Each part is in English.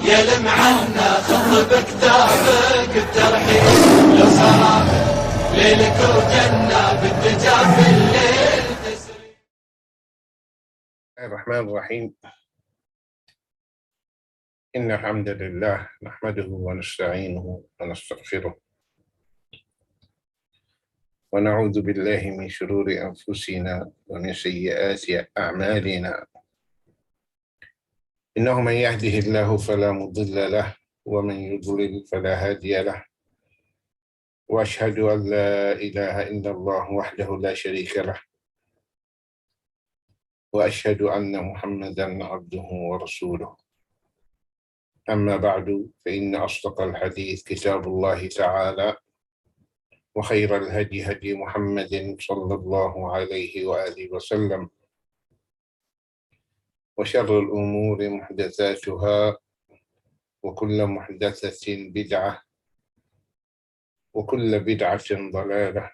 يا المعنى خط بكتابك الترحيب لو صار ليلك وجنة بالدجا في الليل تسري. الرحمن الرحيم. إن الحمد لله نحمده ونستعينه ونستغفره ونعوذ بالله من شرور أنفسنا ومن سيئات أعمالنا. إنه من يهده الله فلا مضل له ومن يضلل فلا هادي له، وأشهد أن لا إله إلا الله وحده لا شريك له، وأشهد أن محمدًا عبده ورسوله. أما بعد، فإن أصدق الحديث كتاب الله تعالى، وخير الهدي هدي محمد صلى الله عليه وآله وسلم، وشر الأمور محدثاتها، وكل محدثة بدعة، وكل بدعة ضلالة،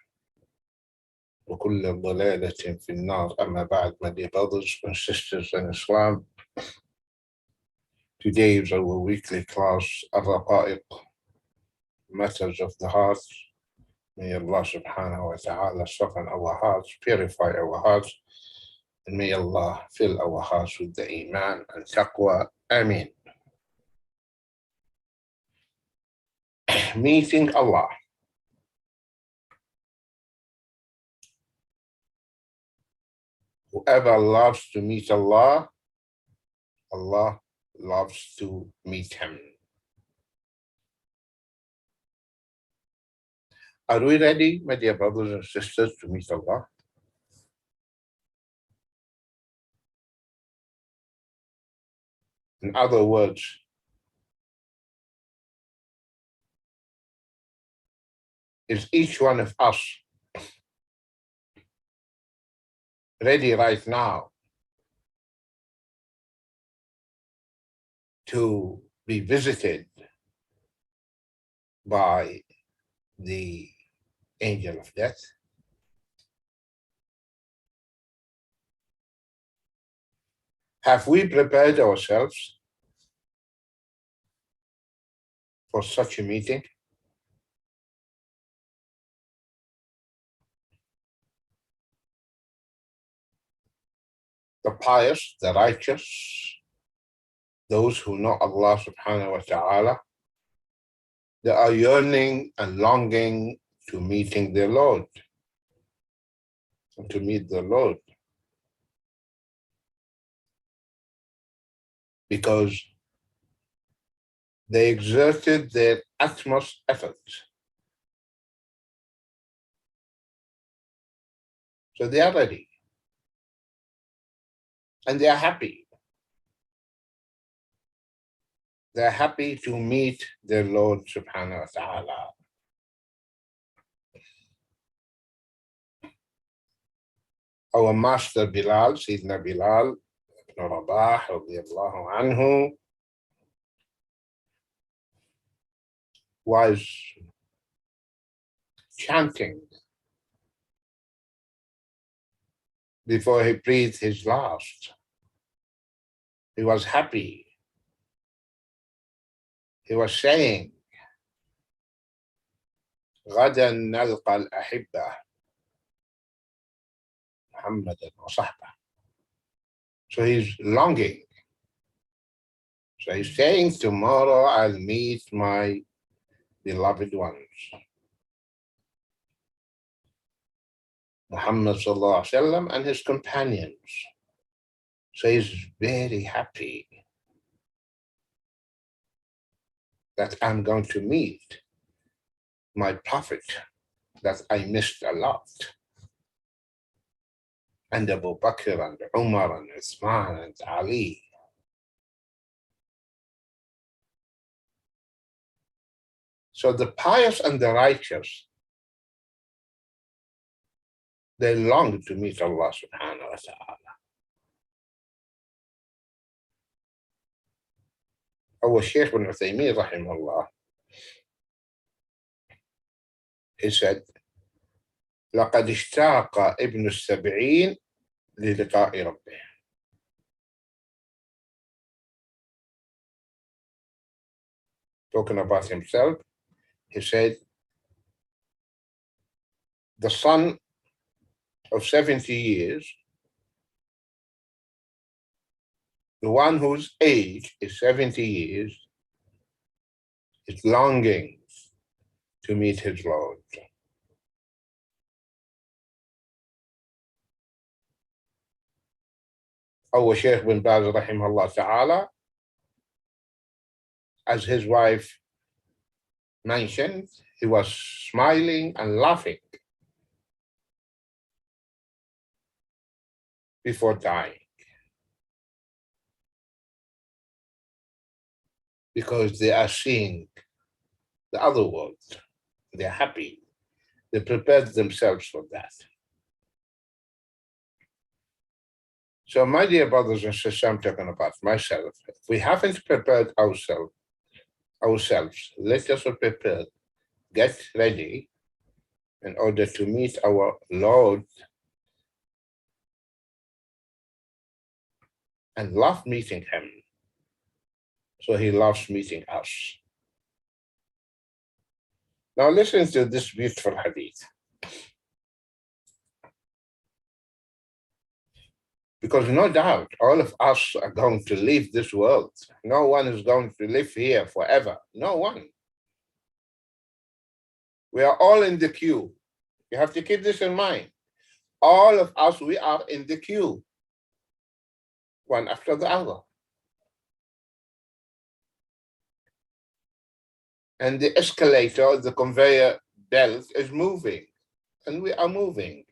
وكل ضلالة في النار. أما بعد, my dear brothers and sisters in Islam, today is our weekly class, Al-Raqa'iq, Matters of the Heart. May Allah subhanahu wa ta'ala soften our hearts, purify our hearts, and may Allah fill our hearts with the Iman and Taqwa. Ameen. Meeting Allah. Whoever loves to meet Allah, Allah loves to meet him. Are we ready, my dear brothers and sisters, to meet Allah? In other words, is each one of us ready right now to be visited by the angel of death? Have we prepared ourselves for such a meeting? The pious, the righteous, those who know Allah subhanahu wa ta'ala, they are yearning and longing to meeting their Lord, and to meet the Lord, because they exerted their utmost efforts. So they are ready. And they are happy. They are happy to meet their Lord subhanahu wa ta'ala. Our master Bilal, Sayyidina Bilal ibn Rabah radiyallahu anhu, was chanting before he breathed his last. He was happy. He was saying, غَدًا نَلْقَى الْأَحِبَّةَ مُحَمَّدًا وَصَحْبَهُ. So he's longing. So he's saying, tomorrow I'll meet my beloved ones, Muhammad sallallahu alaihi wasallam and his companions. So he's very happy that I'm going to meet my prophet that I missed a lot, and Abu Bakr and Umar and Uthman and Ali. So the pious and the righteous, they long to meet Allah subhanahu wa ta'ala. Our Sheikh ibn Uthaymeen rahimahullah, he said, لقد اشتاق ابن السبعين للقاء ربه. talking about himself, he said, the son of 70 years, the one whose age is 70 years, is longing to meet his Lord. Our Sheikh bin Baz rahimahullah ta'ala, as his wife mentioned, he was smiling and laughing before dying, because they are seeing the other world. They're happy. They prepared themselves for that. So, my dear brothers and sisters, I'm talking about myself. If we haven't prepared ourselves, let us prepare, get ready in order to meet our Lord and love meeting him. So he loves meeting us. Now listen to this beautiful hadith. Because no doubt, all of us are going to leave this world. No one is going to live here forever. No one. We are all in the queue. You have to keep this in mind. All of us, we are in the queue, one after the other. And the escalator, the conveyor belt is moving, and we are moving.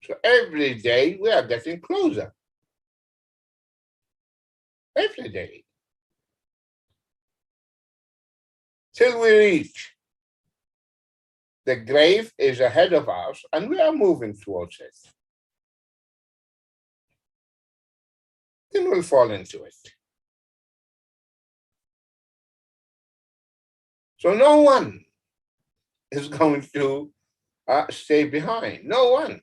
So every day we are getting closer. Every day. Till we reach. The grave is ahead of us, and we are moving towards it. Then we'll fall into it. So no one is going to stay behind. No one.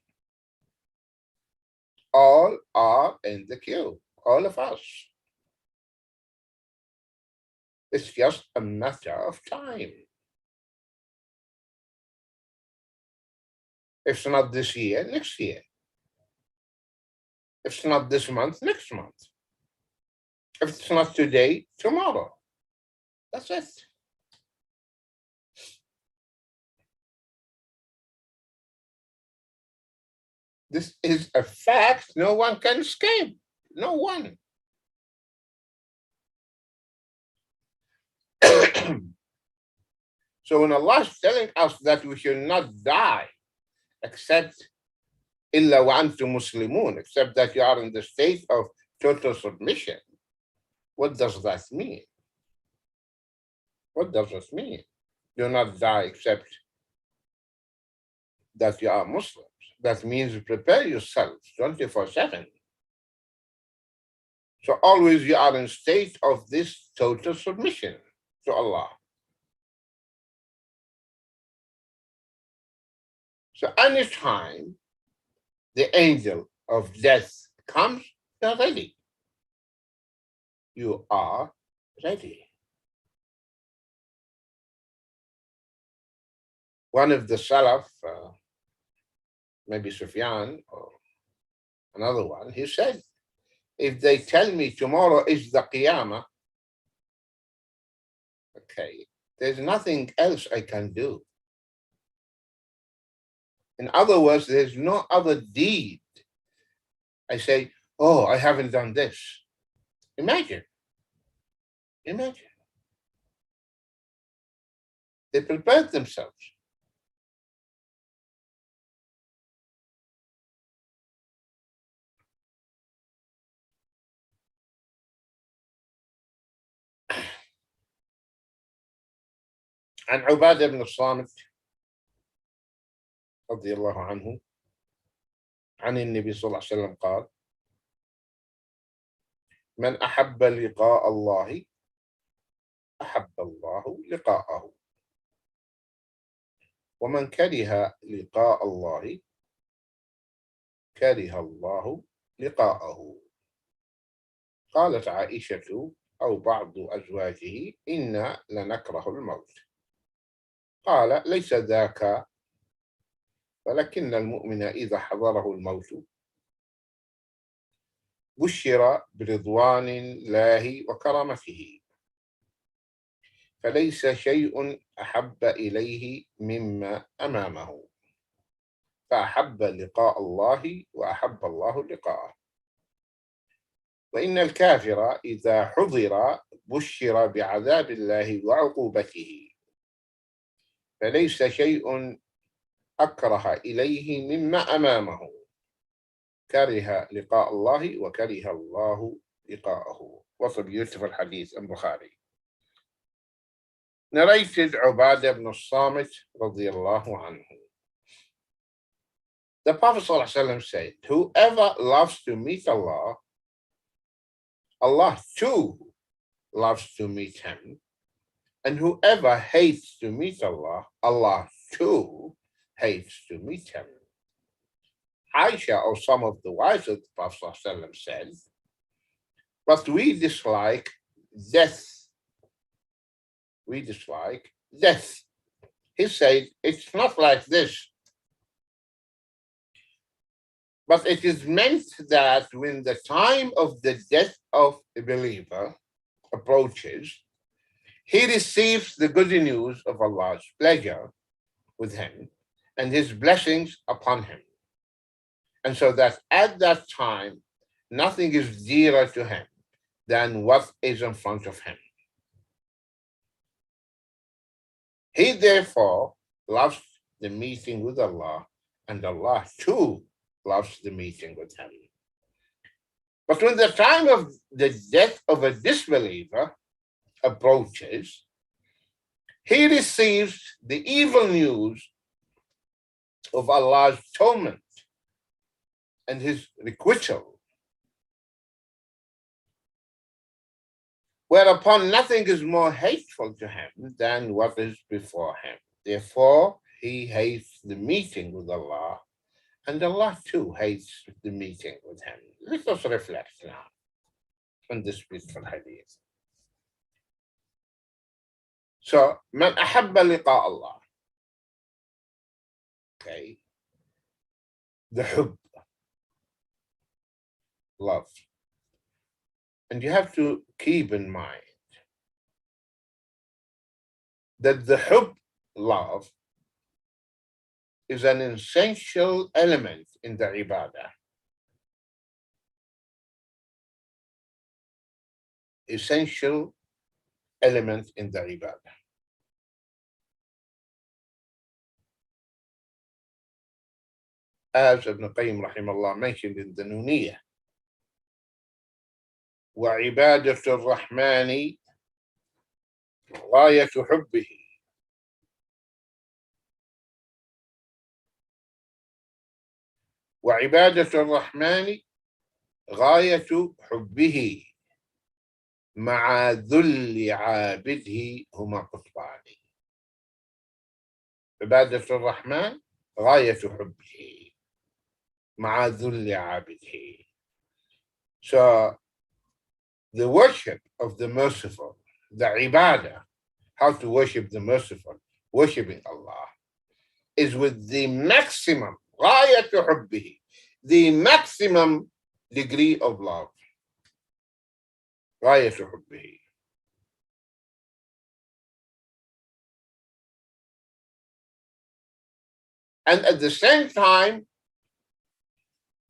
All are in the queue, all of us. It's just a matter of time. If it's not this year, next year. If it's not this month, next month. If it's not today, tomorrow. That's it. This is a fact no one can escape. No one. So when Allah is telling us that we should not die except illa wa antum muslimun, except that you are in the state of total submission, what does that mean? What does it mean? Do not die except that you are Muslims. That means prepare yourself 24/7. So always you are in state of this total submission to Allah. So anytime the angel of death comes, you're ready. You are ready. One of the Salaf, maybe Sufyan or another one, he said, if they tell me tomorrow is the Qiyamah, okay, there's nothing else I can do. In other words, there's no other deed. I say, oh, I haven't done this. Imagine. Imagine. They prepared themselves. عن عبادة بن الصامت رضي الله عنه عن النبي صلى الله عليه وسلم قال من أحب لقاء الله أحب الله لقاءه ومن كره لقاء الله كره الله لقاءه. قالت عائشة أو بعض أزواجه إنا لنكره الموت. قال ليس ذاك، ولكن المؤمن إذا حضره الموت بشر برضوان الله وكرامته، فليس شيء أحب إليه مما أمامه، فأحب لقاء الله وأحب الله لقاءه. وإن الكافر إذا حضر بشر بعذاب الله وعقوبته، فليس شيء أكره إليه مما أمامه، كره لقاء الله وكره الله لقاءه. وصل يوسف الحديث البخاري. Narrated عبادة بن الصامت رضي الله عنه. The Prophet ﷺ said, whoever loves to meet Allah, Allah too loves to meet him. And whoever hates to meet Allah, Allah too hates to meet him. Aisha, or some of the wives of the Prophet ﷺ, said, but we dislike death. We dislike death. He said, it's not like this. But it is meant that when the time of the death of a believer approaches, he receives the good news of Allah's pleasure with him and his blessings upon him. And so that at that time, nothing is dearer to him than what is in front of him. He therefore loves the meeting with Allah, and Allah too loves the meeting with him. But when the time of the death of a disbeliever approaches, he receives the evil news of Allah's torment and his requital, whereupon nothing is more hateful to him than what is before him. Therefore, he hates the meeting with Allah, and Allah too hates the meeting with him. Let us reflect now on this beautiful hadith. So, man ahabba liqa Allah. Okay. The hub, love. And you have to keep in mind that the hub, love, is an essential element in the ibadah. Essential element in the ibadah. As Ibn Qayyim rahimahullah mentioned in the Nuniyah, وعبادة الرحمن غاية حبه وعبادة الرحمن غاية حبه مع ذل عابده هما قطبان. عبادة الرحمن غاية حبه مع ذل عابده. So the worship of the merciful, the ibadah, how to worship the merciful, worshiping Allah, is with the maximum, غاية حبه, the maximum degree of love. غاية حبه. And at the same time,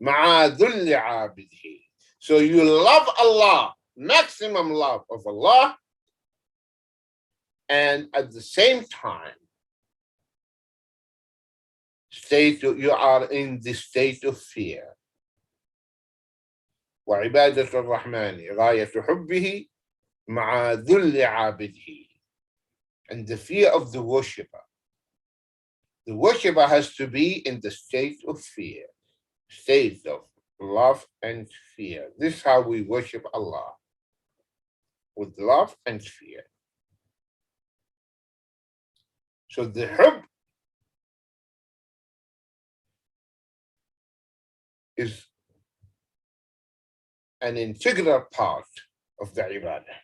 مع ذل عابده. So you love Allah, maximum love of Allah, and at the same time, you are in the state of fear. وعبادة الرحمن غاية حبه مع ذل عابده. And the fear of the worshipper. The worshipper has to be in the state of fear, state of love and fear. This is how we worship Allah, with love and fear. So the hub is an integral part of the ibadah.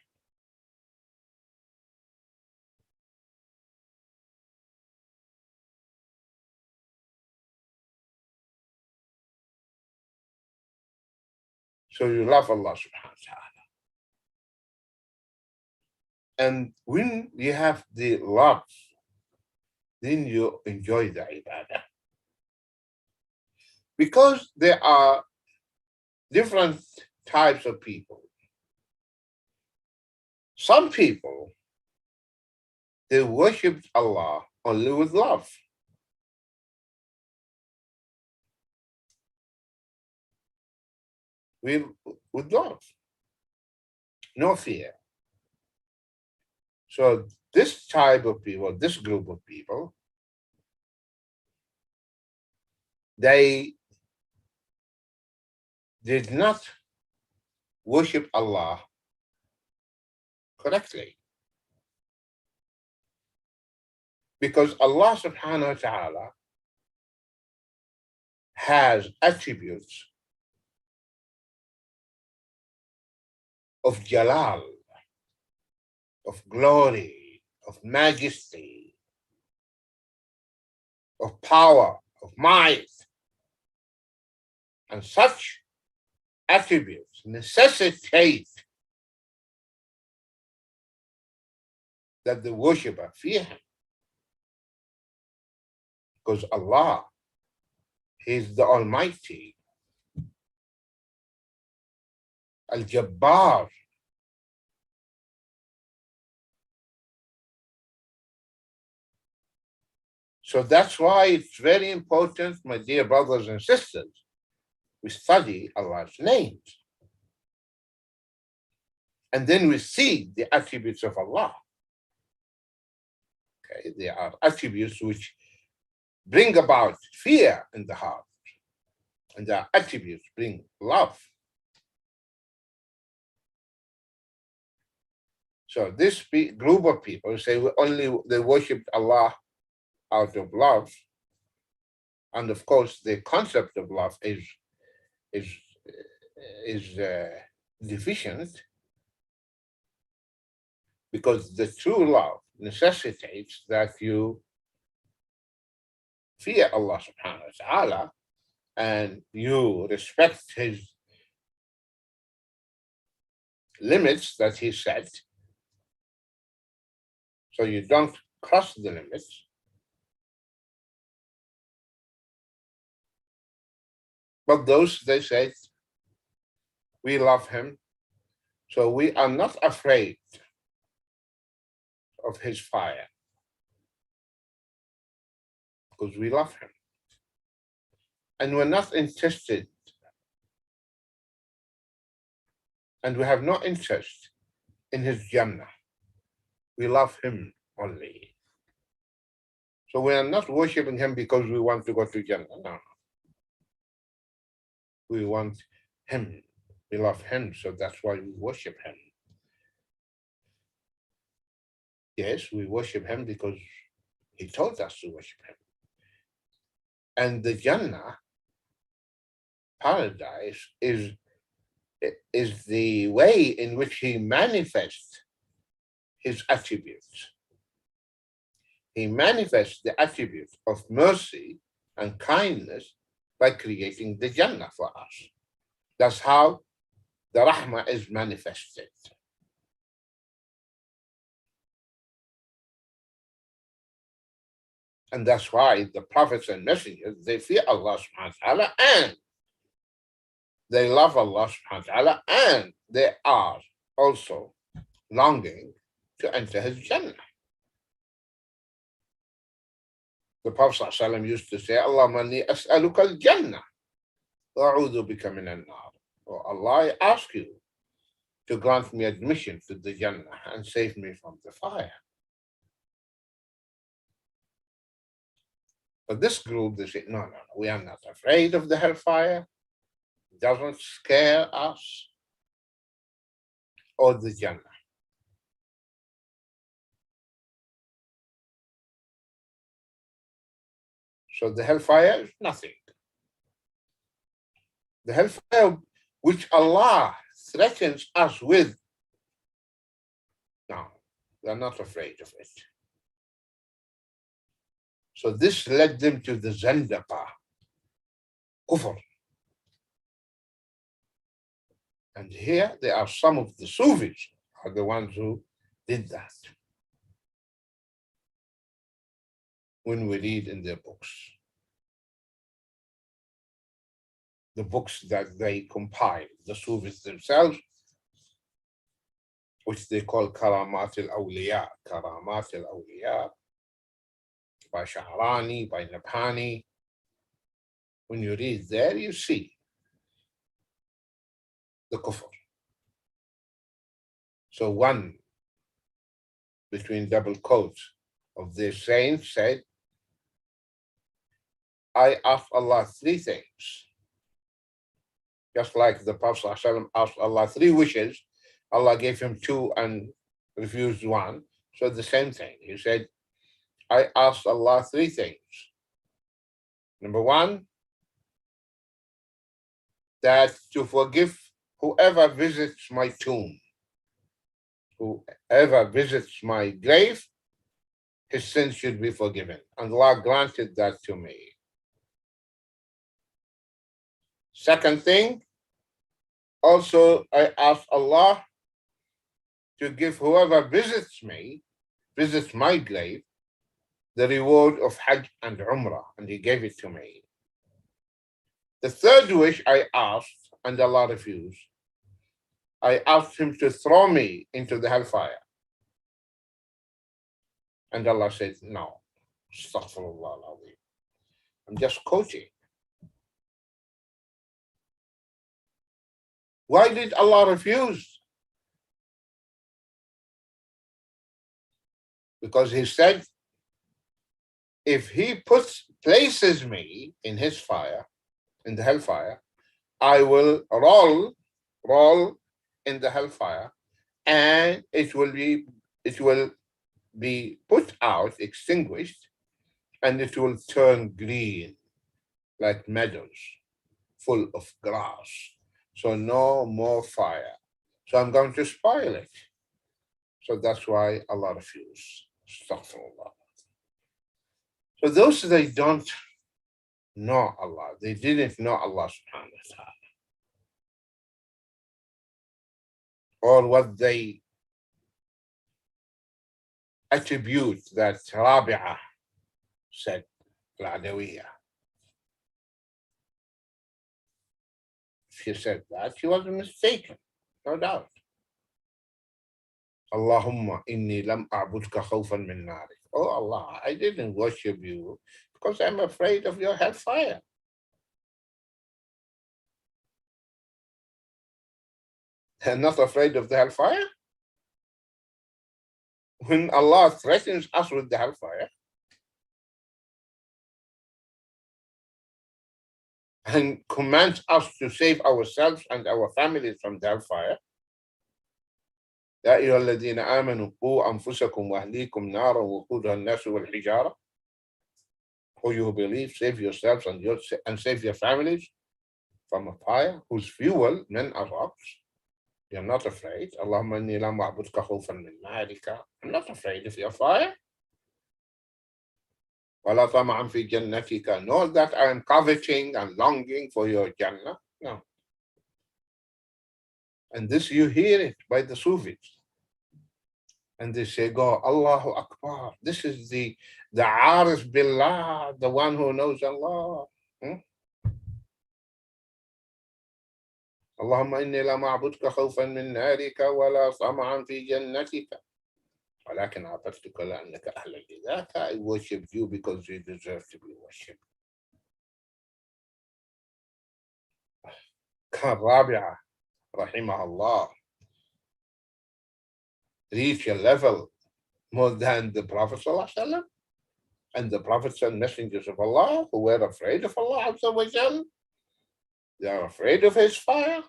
So you love Allah subhanahu wa ta'ala. And when you have the love, then you enjoy the ibadah. Because there are different types of people. Some people, they worship Allah only with love. With love, no fear. So this type of people, this group of people, they did not worship Allah correctly. Because Allah subhanahu wa ta'ala has attributes of jalal, of glory, of majesty, of power, of might. And such attributes necessitate that the worshipper fear him. Because Allah is the Almighty, Al-Jabbar. So that's why it's very important, my dear brothers and sisters, we study Allah's names. And then we see the attributes of Allah. Okay, they are attributes which bring about fear in the heart. And their attributes bring love. So this group of people say they worshipped Allah out of love. And of course, the concept of love is deficient, because the true love necessitates that you fear Allah subhanahu wa ta'ala and you respect his limits that he set, so you don't cross the limits. But those, they said, we love him, so we are not afraid of his fire, because we love him. And we're not interested, and we have no interest in his Jannah. We love him only. So we are not worshiping him because we want to go to Jannah. No. We want him. We love him, so that's why we worship him. Yes, we worship him because he told us to worship him. And the Jannah, paradise, is the way in which he manifests his attributes. He manifests the attributes of mercy and kindness by creating the Jannah for us. That's how the Rahmah is manifested. And that's why the prophets and messengers, they fear Allah subhanahu wa ta'ala, and they love Allah subhanahu wa ta'ala, and they are also longing to enter his Jannah. The Prophet ﷺ used to say, Allahumma inni as'aluka al-Jannah wa a'udhu bika min an-nar. Oh Allah, I ask you to grant me admission to the Jannah and save me from the fire. But this group, they say, no, we are not afraid of the hellfire. It doesn't scare us, or the Jannah. So the hellfire is nothing. The hellfire which Allah threatens us with, no, we are not afraid of it. So this led them to the zandaqa, kufr. And here there are some of the Sufis are the ones who did that. When we read in their books, the books that they compile, the Sufis themselves, which they call Karamat al-Awliya, Karamat al-Awliya, by Shahrani, by Nabhani. When you read there, you see the kufr. So one, between double quotes, of their saints said, I asked Allah three things. Just like the Prophet ﷺ asked Allah three wishes, Allah gave him two and refused one. So the same thing. He said, I asked Allah three things. Number one, that to forgive whoever visits my tomb, whoever visits my grave, his sins should be forgiven. And Allah granted that to me. Second thing, also I asked Allah to give whoever visits my grave, the reward of Hajj and Umrah, and he gave it to me. The third wish I asked, and Allah refused, I asked him to throw me into the hellfire. And Allah said, no, astaghfirullah al-azim. I'm just quoting. Why did Allah refuse? Because he said, if he places me in his fire, in the hellfire, I will roll in the hellfire, and it will be put out, extinguished, and it will turn green like meadows full of grass. So no more fire. So I'm going to spoil it. So that's why Allah refused. Astaghfirullah. So those they don't know Allah, they didn't know Allah subhanahu wa ta'ala. Or what they attribute that Rabi'ah said, Al-Adawiyah. She said that, she was mistaken, no doubt. Allahumma inni lam a'budka khawfan min narik. Oh Allah, I didn't worship you because I'm afraid of your hellfire. I'm not afraid of the hellfire. When Allah threatens us with the hellfire and commands us to save ourselves and our families from the hellfire, يا أيها الذين آمنوا قوا أنفسكم وأهليكم نارا وقودها الناس والحجارة. Who you believe, save yourselves and save your families from a fire whose fuel men are rocks. You're not afraid. اللهم إني لم أعبدك خوفا من نارك. I'm not afraid of your fire. ولا طمعا في جنتك. Not that I am coveting and longing for your Jannah. No. And this you hear it by the Sufis. And they say, go, Allahu Akbar. This is the Arif Billah, the one who knows Allah. اللهم إني لم أعبدك خوفا من نارك ولا طمعا في جنتك ولكن عبدتك لأنك أهل لذاك. I worshipped you because you deserve to be worshipped. كان رابعة رحمه الله reach a level more than the Prophet ﷺ and the prophets and messengers of Allah who were afraid of Allah Azza wa Jal. They are afraid of his fire.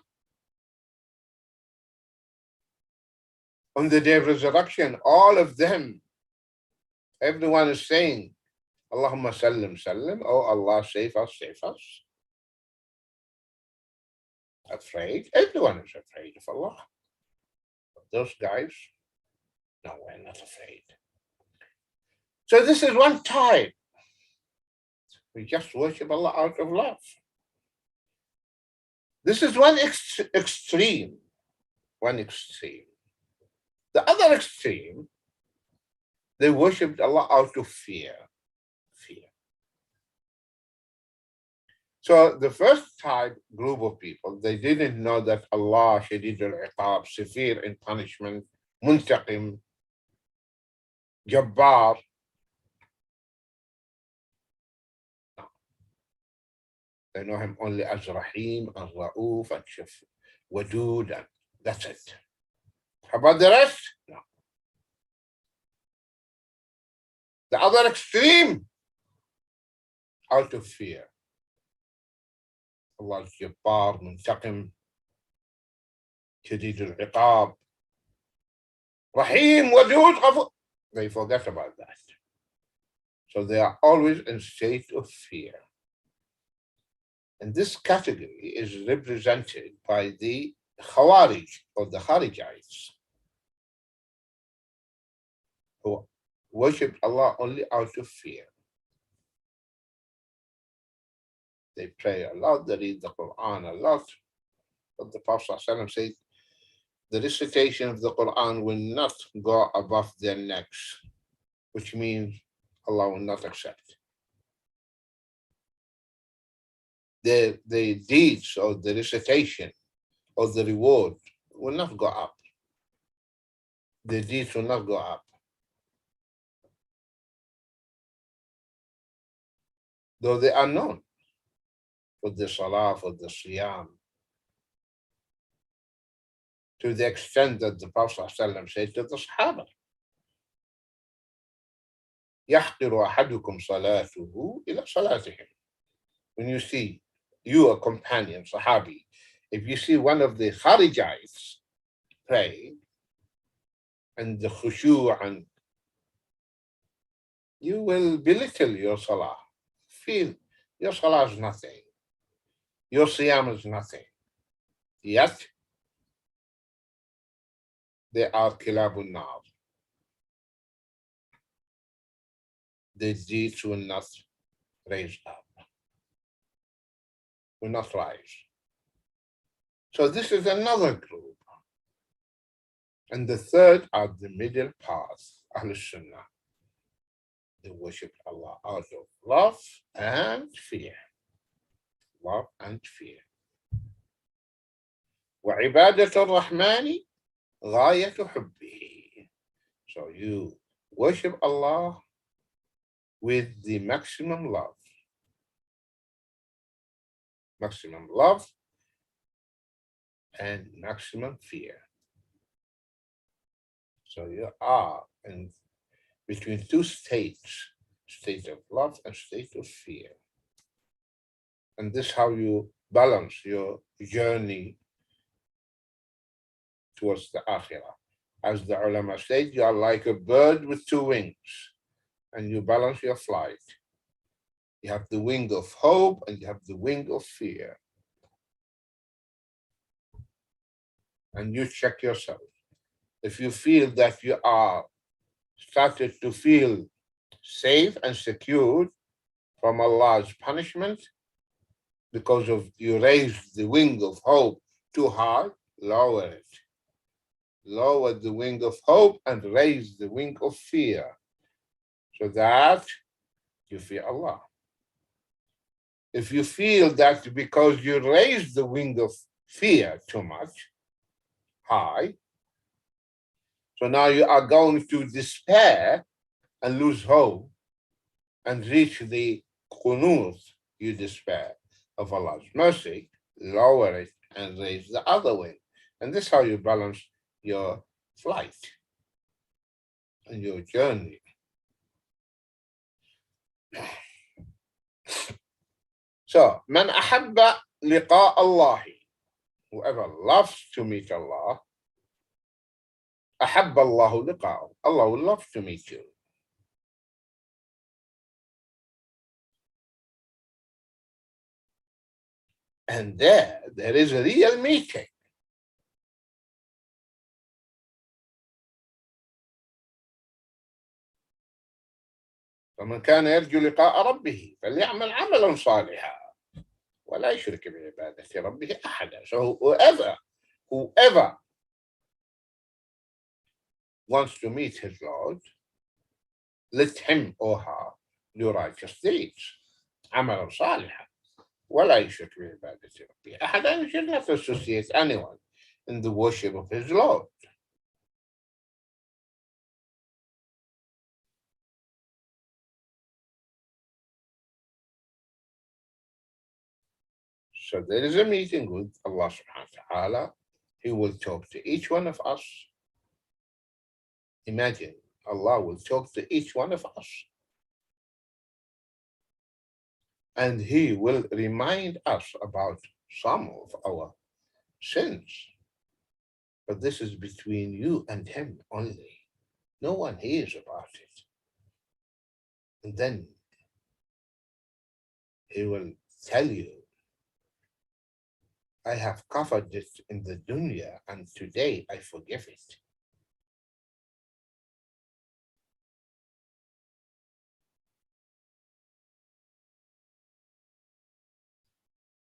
On the day of resurrection, all of them, everyone is saying, Allahumma sallim sallim, oh Allah, save us, save us. Afraid, everyone is afraid of Allah. But those guys, no, we're not afraid. So this is one type. We just worship Allah out of love. This is one extreme. One extreme. The other extreme, they worshipped Allah out of fear. Fear. So the first type group of people, they didn't know that Allah shadid al-iqab, severe in punishment, muntaqim, jabbar. They know him only as Rahim, as Ra'uf, and Shaf, Wadud, and that's it. How about the rest? No. The other extreme, out of fear. Allah is Jabbar, Muntaqim, Shadid al-Iqab, Rahim, Wadud, Ghafur. They forget about that. So they are always in state of fear. And this category is represented by the Khawarij or the Kharijites, who worship Allah only out of fear. They pray a lot, they read the Quran a lot, but the Prophet ﷺ said, the recitation of the Quran will not go above their necks, which means Allah will not accept. The deeds or the recitation or the reward will not go up. The deeds will not go up. Though they are known for the salah, for the siyam, to the extent that the Prophet ﷺ said to the Sahaba, يحقر أحدكم صلاته إلى صلاتهم. When you see, you a companion, Sahabi, if you see one of the Kharijites praying and the khushu' and you will belittle your salah. Feel your salah is nothing. Your siyam is nothing. Yet, they are kilabun nar. The deeds will not raise up, will not rise. So this is another group. And the third are the middle path, Ahl Sunnah. They worship Allah out of love and fear. Love and fear. وعبادة الرحمن غاية حبه. So you worship Allah with the maximum love. Maximum love and maximum fear. So you are in between two states, state of love and state of fear. And this is how you balance your journey towards the akhirah. As the ulama said, you are like a bird with two wings, and you balance your flight. You have the wing of hope and you have the wing of fear. And you check yourself. If you feel that you are started to feel safe and secure from Allah's punishment because of you raised the wing of hope too high, lower it. Lower the wing of hope and raise the wing of fear so that you fear Allah. If you feel that because you raised the wing of fear too much high, so now you are going to despair and lose hope and reach the qunut, you despair of Allah's mercy, lower it and raise the other wing. And this is how you balance your flight and your journey. So, man ahabba liqa Allah, whoever loves to meet Allah, ahabba Allahu liqa'ahu, Allah will love to meet you. And there is a real meeting. فمن كان يرجو لقاء ربه فليعمل عملا صالحا. ولا يشرك بعبادة ربه أحدا. So whoever wants to meet his Lord, let him or her do righteous deeds, عملا صالحا, ولا يشرك بعبادة ربه أحدا. He should not associate anyone in the worship of his Lord. So there is a meeting with Allah subhanahu wa ta'ala. He will talk to each one of us. Imagine, Allah will talk to each one of us. And He will remind us about some of our sins. But this is between you and Him only. No one hears about it. And then He will tell you, I have covered it in the dunya, and today I forgive it.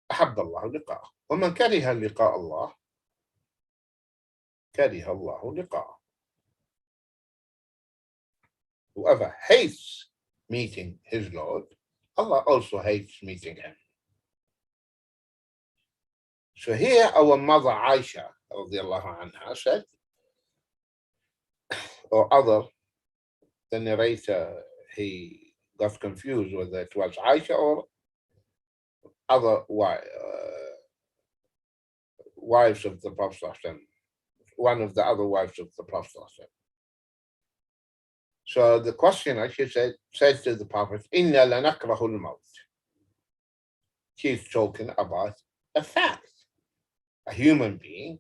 أحب الله لقاءه ومن كره لقاء الله كره الله لقاءه. Whoever hates meeting his Lord, Allah also hates meeting him. So here our mother Aisha radiallahu anha said, or other, the narrator, he got confused whether it was Aisha or other wives of the Prophet, one of the other wives of the Prophet. So the questioner, she said to the Prophet, Inna lanakrahu al-maut. She's talking about a fact. A human being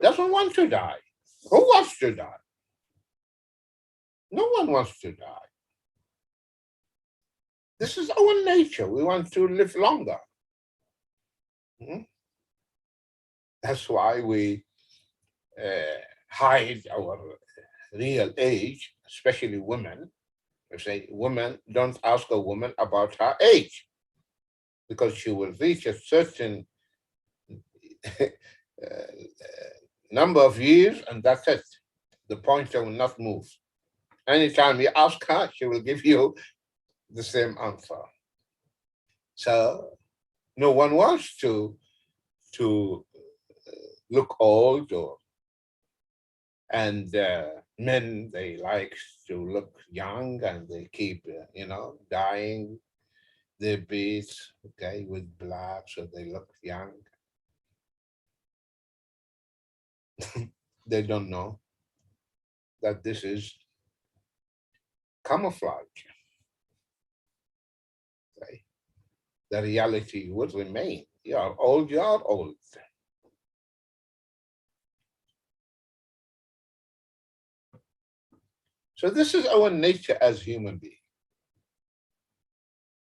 doesn't want to die. Who wants to die? No one wants to die. This is our nature. We want to live longer. That's why we hide our real age, especially women. We say, women, don't ask a woman about her age, because she will reach a certain number of years, and that's it. The pointer will not move. Anytime you ask her, she will give you the same answer. So no one wants to look old, and men, they like to look young, and they keep dyeing their beads, okay, with black, so they look young. They don't know that this is camouflage. Okay? The reality would remain. You are old, you are old. So this is our nature as human beings.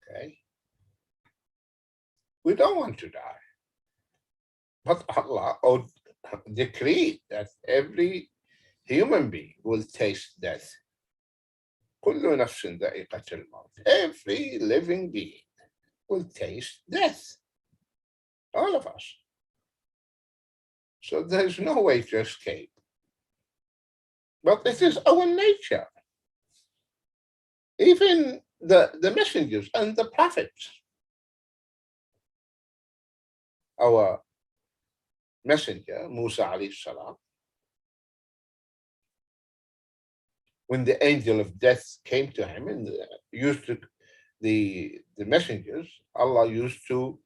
Okay? We don't want to die. But Allah decreed that every human being will taste death. كل نفس ذائقة الموت. Every living being will taste death. All of us. So there's no way to escape. But it is our nature. Even the messengers and the prophets. Our messenger, Musa alayhi salam, when the angel of death came to him and used to the messengers, Allah used to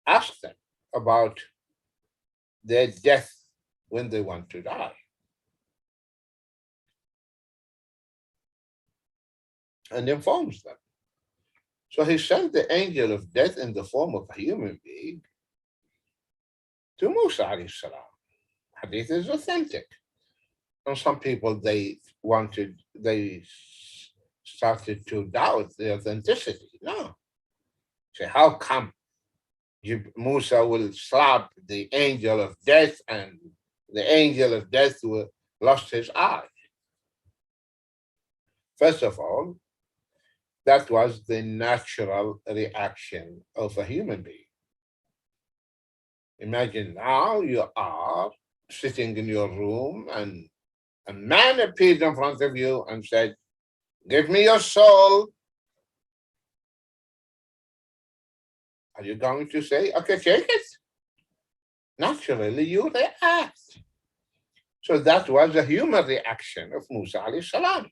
ask them about their death when they want to die. And informs them. So he sent the angel of death in the form of a human being to Musa alayhi salam. Hadith is authentic. And some people, they started to doubt the authenticity. No. So how come Musa will slap the angel of death and the angel of death lost his eye? First of all, That was the natural reaction of a human being. Imagine now you are sitting in your room and a man appeared in front of you and said, "Give me your soul." Are you going to say, "Okay, take it"? Naturally, you react. So that was a human reaction of Musa alayhi salam.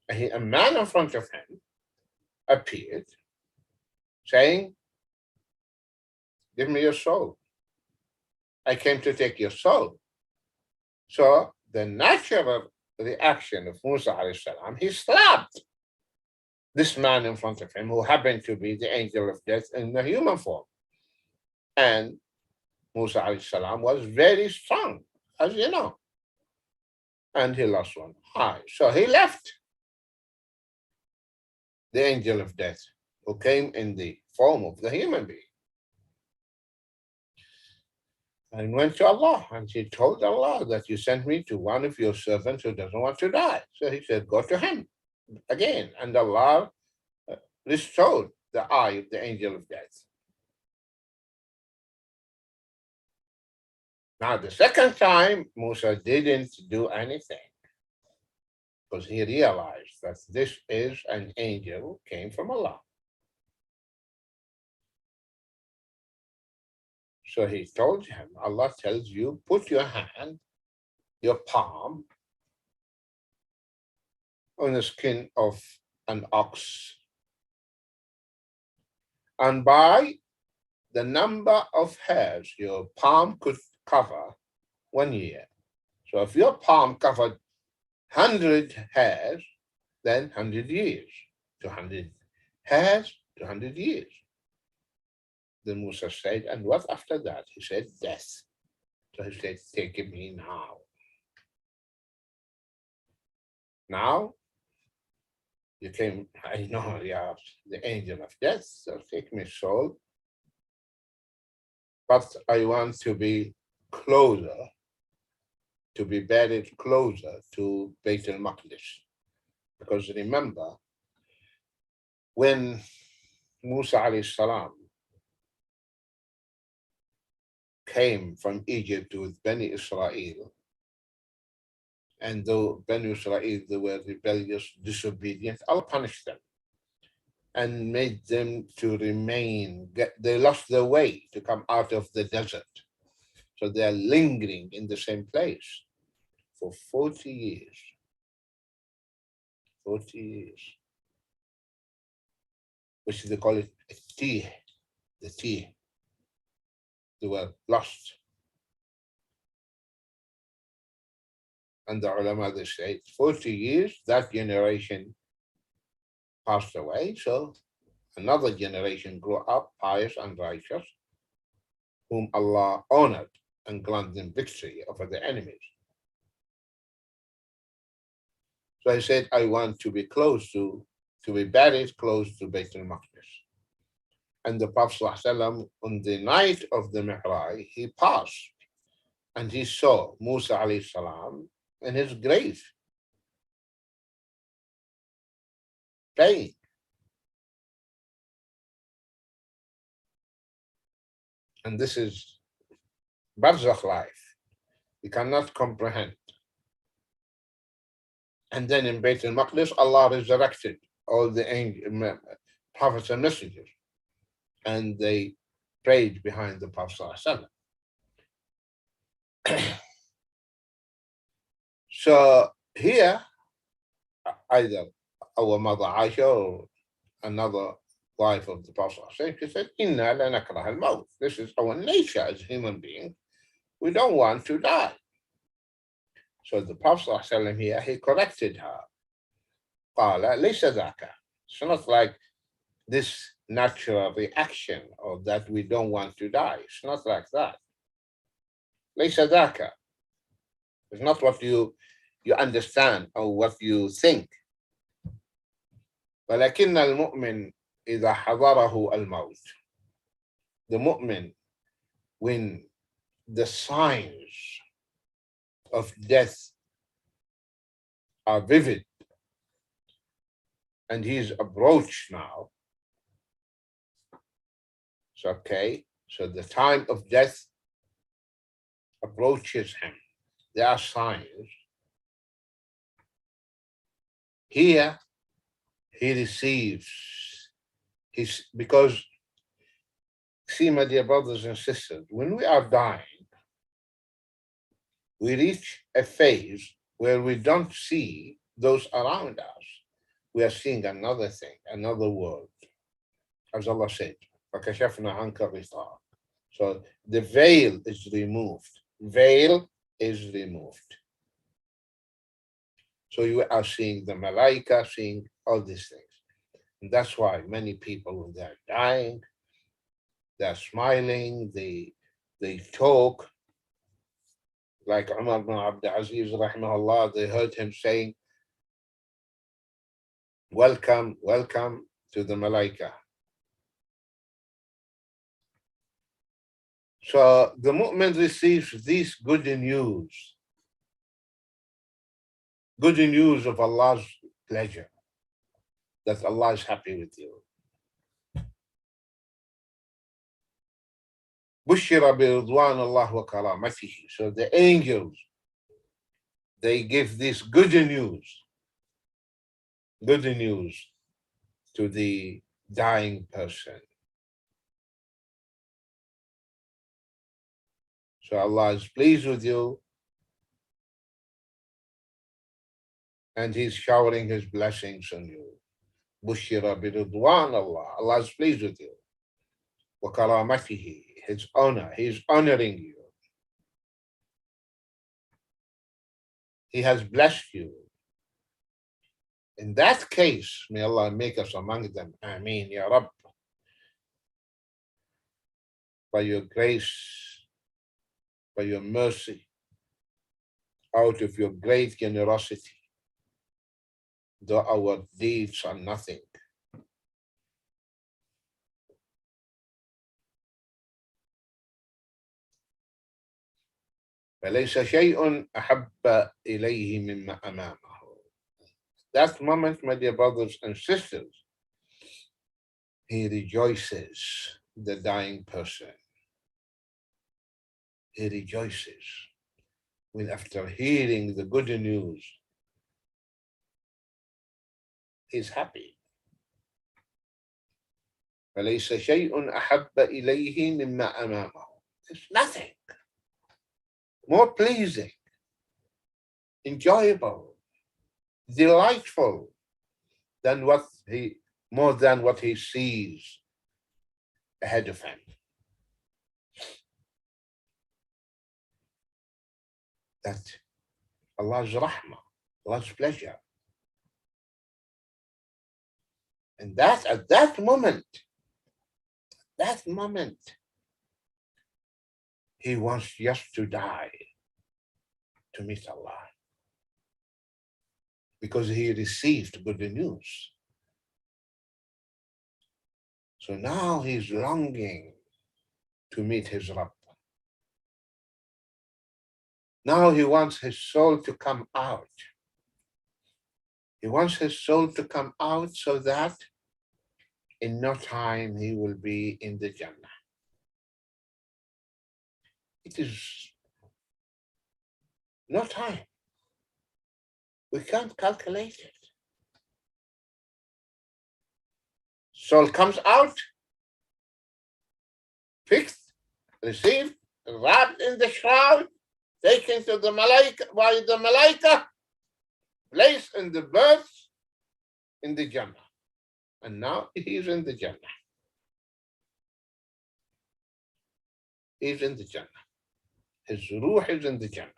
A man in front of him appeared saying, "Give me your soul. I came to take your soul." So the natural reaction of Musa alayhi salam, he slapped this man in front of him who happened to be the angel of death in the human form. And Musa alayhi salam was very strong, as you know. And he lost one eye. So he left the angel of death who came in the form of the human being and went to Allah. And he told Allah that you sent me to one of your servants who doesn't want to die. So he said, go to him again. And Allah restored the eye of the angel of death. Now, the second time, Musa didn't do anything because he realized that this is an angel who came from Allah. So he told him, Allah tells you, put your hand, your palm, on the skin of an ox. And by the number of hairs your palm could cover 1 year. So if your palm covered 100 hairs, then 100 years. 200 hairs, 200 years. Then Musa said, and what after that? He said, death. So he said, take me now. Now, you came, I know you are the angel of death, so take me soul. But I want to be closer, to be buried closer to Beit al-Maqdis. Because remember, when Musa alayhi salam came from Egypt with Bani Israel, and though Bani Israel, they were rebellious, disobedient, Allah punished them and made them to remain. They lost their way to come out of the desert. So they are lingering in the same place for 40 years. 40 years. Which they call it a tea, the tea. They were lost. And the ulama, they say, 40 years, that generation passed away. So another generation grew up, pious and righteous, whom Allah honored and granted them victory over the enemies. So I said, I want to be close to be buried close to Beit al-Maqdis. And the Prophet ﷺ, on the night of the Mi'raj, he passed and he saw Musa alayhi salam in his grave, praying. And this is barzakh life. You cannot comprehend. And then in Beit al-Maqdis, Allah resurrected all the prophets and messengers. And they prayed behind the Prophet ﷺ. So here, either our mother Aisha or another wife of the Prophet ﷺ, she said, Inna la nakrah al-maut. This is our nature as human beings. We don't want to die. So the Prophet ﷺ here, he corrected her. قال ليس ذاك. It's not like this natural reaction of that we don't want to die. It's not like that. ليس ذاك. It's not what you understand or what you think. ولكن المؤمن إذا حضره الموت. The mu'min, when the signs of death are vivid, and he's approached now. So, okay, so the time of death approaches him. There are signs. Here, he receives because, see, my dear brothers and sisters, when we are dying, we reach a phase where we don't see those around us. We are seeing another thing, another world. As Allah said, فَكَشَفْنَا عَنْكَ الرِّطَاءَ. So the veil is removed. Veil is removed. So you are seeing the malaika, seeing all these things. And that's why many people, when they're dying, they're smiling, they talk. Like Umar bin Abdul Aziz, rahimahullah, they heard him saying, welcome, welcome to the malaika. So the mu'min receives this good news of Allah's pleasure, that Allah is happy with you. بُشِّرَ بِرِضْوَانِ اللَّهِ وَكَرَامَتِهِ. So the angels, they give this good news to the dying person. So Allah is pleased with you, and He's showering His blessings on you. بُشِّرَ بِرِضْوَانِ اللَّهِ. Allah is pleased with you. وَكَرَامَتِهِ. His honor, He's honoring you. He has blessed you. In that case, may Allah make us among them. Ameen, Ya Rabb. By your grace, by your mercy, out of your great generosity, though our deeds are nothing. فليس شيء أحب إليه مما أمامه. That moment, my dear brothers and sisters, he rejoices, the dying person. He rejoices when, after hearing the good news, he's happy. فليس شيء أحب إليه مما أمامه. There's nothing more pleasing, enjoyable, delightful than what he sees ahead of him. That Allah's rahmah, Allah's pleasure. And that at that moment, he wants just to die to meet Allah, because he received good news. So now he's longing to meet his Rabb. Now he wants his soul to come out. He wants his soul to come out so that in no time he will be in the Jannah. It is no time. We can't calculate it. Soul comes out, fixed, received, wrapped in the shroud, taken to the malaika, by the malaika, placed in the berth in the Jannah. And now he is in the Jannah. He is in the Jannah. His ruh is in the Jannah.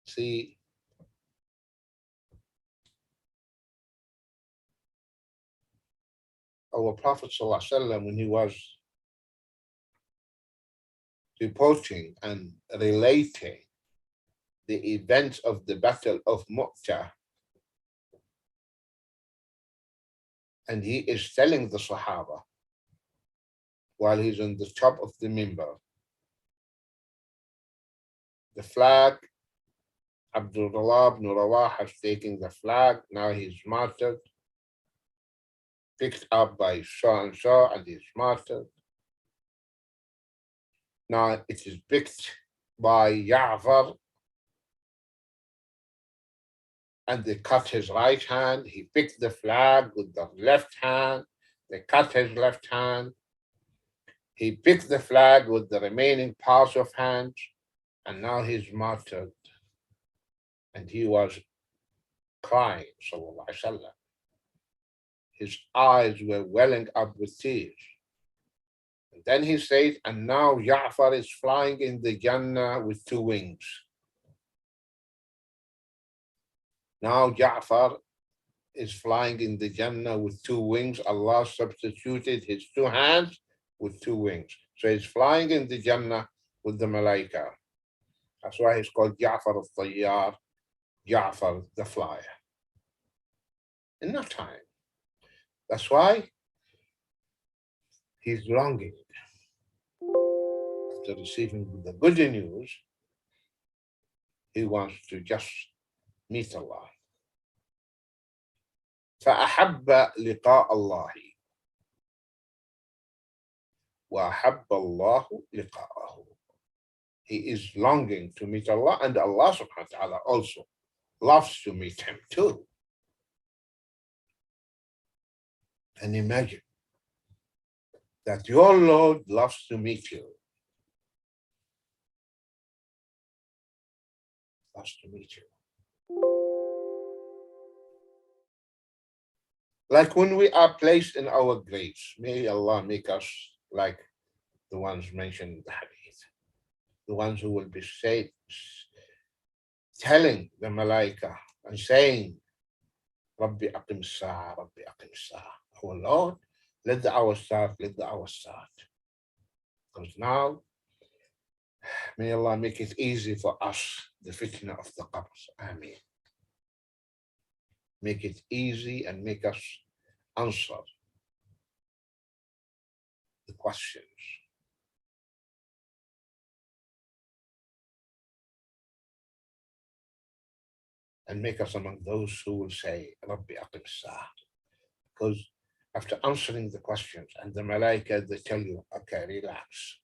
See, our Prophet ﷺ, when he was reporting and relating the events of the Battle of Mu'tah, and he is telling the Sahaba while he's on the top of the minbar the flag. Abdullah ibn Rawah has taken the flag. Now he's martyred, picked up by so and so, and he's martyred. Now it is picked by Ja'far, and they cut his right hand. He picked the flag with the left hand. They cut his left hand. He picked the flag with the remaining parts of hands, and now he's martyred. And he was crying, sallallahu alaihi wasallam. His eyes were welling up with tears. And then he said, and now Ja'far is flying in the Jannah with two wings. Now Ja'far is flying in the Jannah with two wings. Allah substituted his two hands with two wings. So he's flying in the Jannah with the Malaika. That's why he's called Ja'far al-Tayyar, Ja'far the flyer. In no time. That's why he's longing. After receiving the good news, he wants to just meet Allah. فأحب لقاء الله وأحب الله لقاءه. He is longing to meet Allah, and Allah subhanahu wa ta'ala also loves to meet him too. And imagine that your Lord loves to meet you. Loves to meet you. Like when we are placed in our graves, may Allah make us like the ones mentioned in the hadith, the ones who will be telling the Malaika and saying, Rabbi aqim as-sa'a, Rabbi aqim as-sa'a. Our Lord, let the hour start, let the hour start. Because now, may Allah make it easy for us, the fitna of the qabr. Ameen. Make it easy and make us answer the questions. And make us among those who will say, Rabbi aqim as-sa'a. Because after answering the questions and the Malaika, they tell you, okay, relax.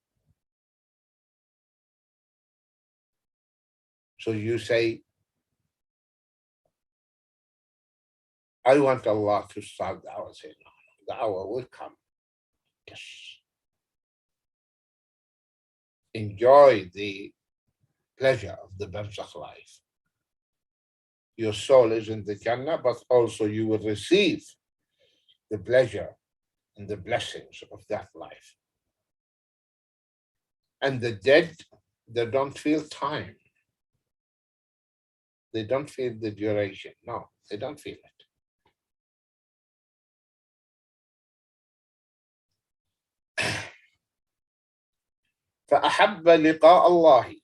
So you say, I want Allah to start the hour. Say, no, the hour will come. Yes. Enjoy the pleasure of the barzakh life. Your soul is in the Jannah, but also you will receive the pleasure and the blessings of that life. And the dead, they don't feel time. They don't feel the duration. No, they don't feel it. فأحب لقاء الله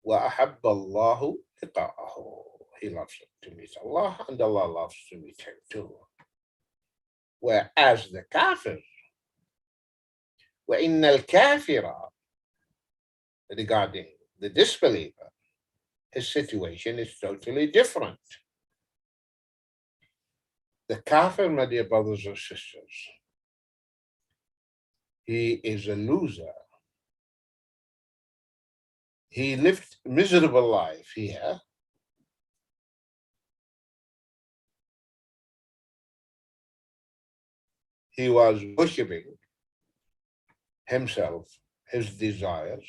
وأحب الله لقاءه. He loves to meet Allah, and Allah loves to meet him too. Whereas the kafir, وإن الكافر, regarding the disbeliever, his situation is totally different. The kafir, my dear brothers and sisters, he is a loser. He lived a miserable life here. He was worshipping himself, his desires.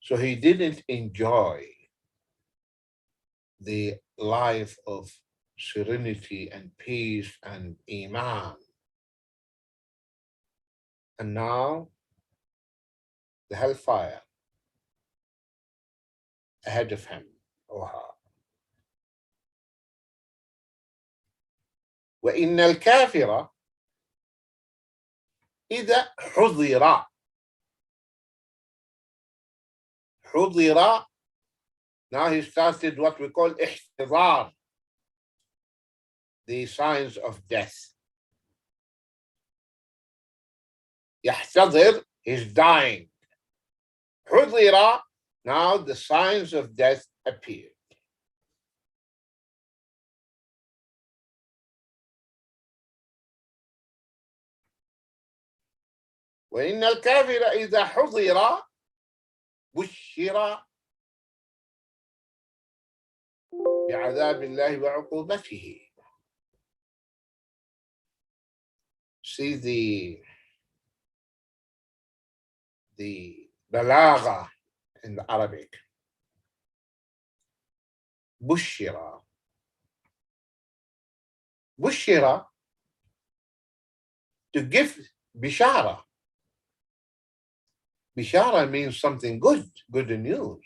So he didn't enjoy the life of serenity and peace and iman. And now the hellfire ahead of him or her. وإن الكافر إذا حضر now he started what we call احتضار, the signs of death. يحتضر is dying. حُضِرَ, now the signs of death appear. وإن الكافر إذا حُضِرَ بشر بعذاب الله وعقوبته. See the balagha in the Arabic. Bushira. Bushira, to give bishara. Bishara means something good, good news.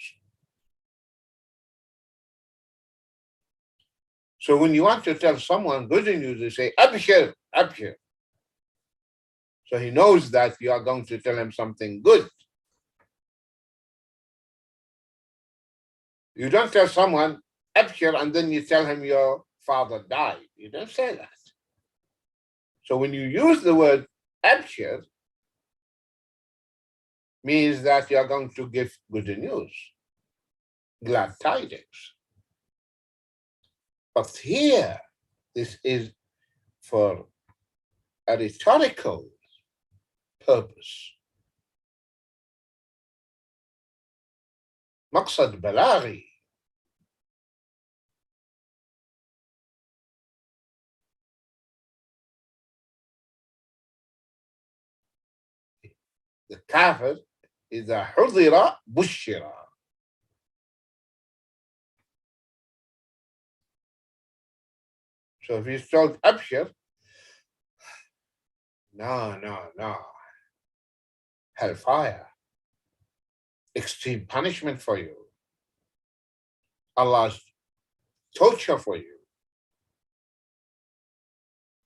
So when you want to tell someone good news, you say, Abshir, Abshir. So he knows that you are going to tell him something good. You don't tell someone, Abshir, and then you tell him your father died. You don't say that. So when you use the word Abshir, means that you are going to give good news, glad tidings. But here, this is for a rhetorical purpose. مقصد بلاغي. The kafir إذا حضر بشر. So if he's told Abshir, no, hellfire, extreme punishment for you, Allah's torture for you.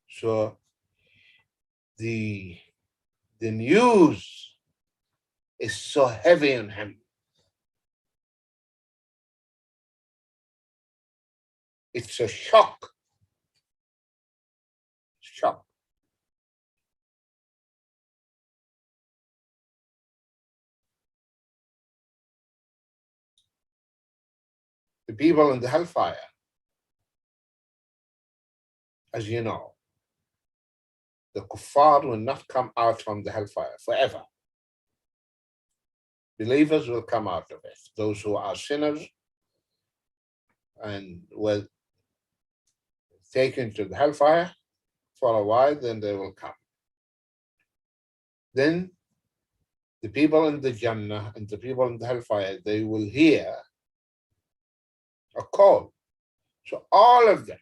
So the news is so heavy on him. It's a shock. Shock. The people in the hellfire, as you know, the kuffar will not come out from the hellfire forever. Believers will come out of it. Those who are sinners and will taken to the hellfire for a while, then they will come. Then the people in the Jannah and the people in the hellfire, they will hear a call. So all of them,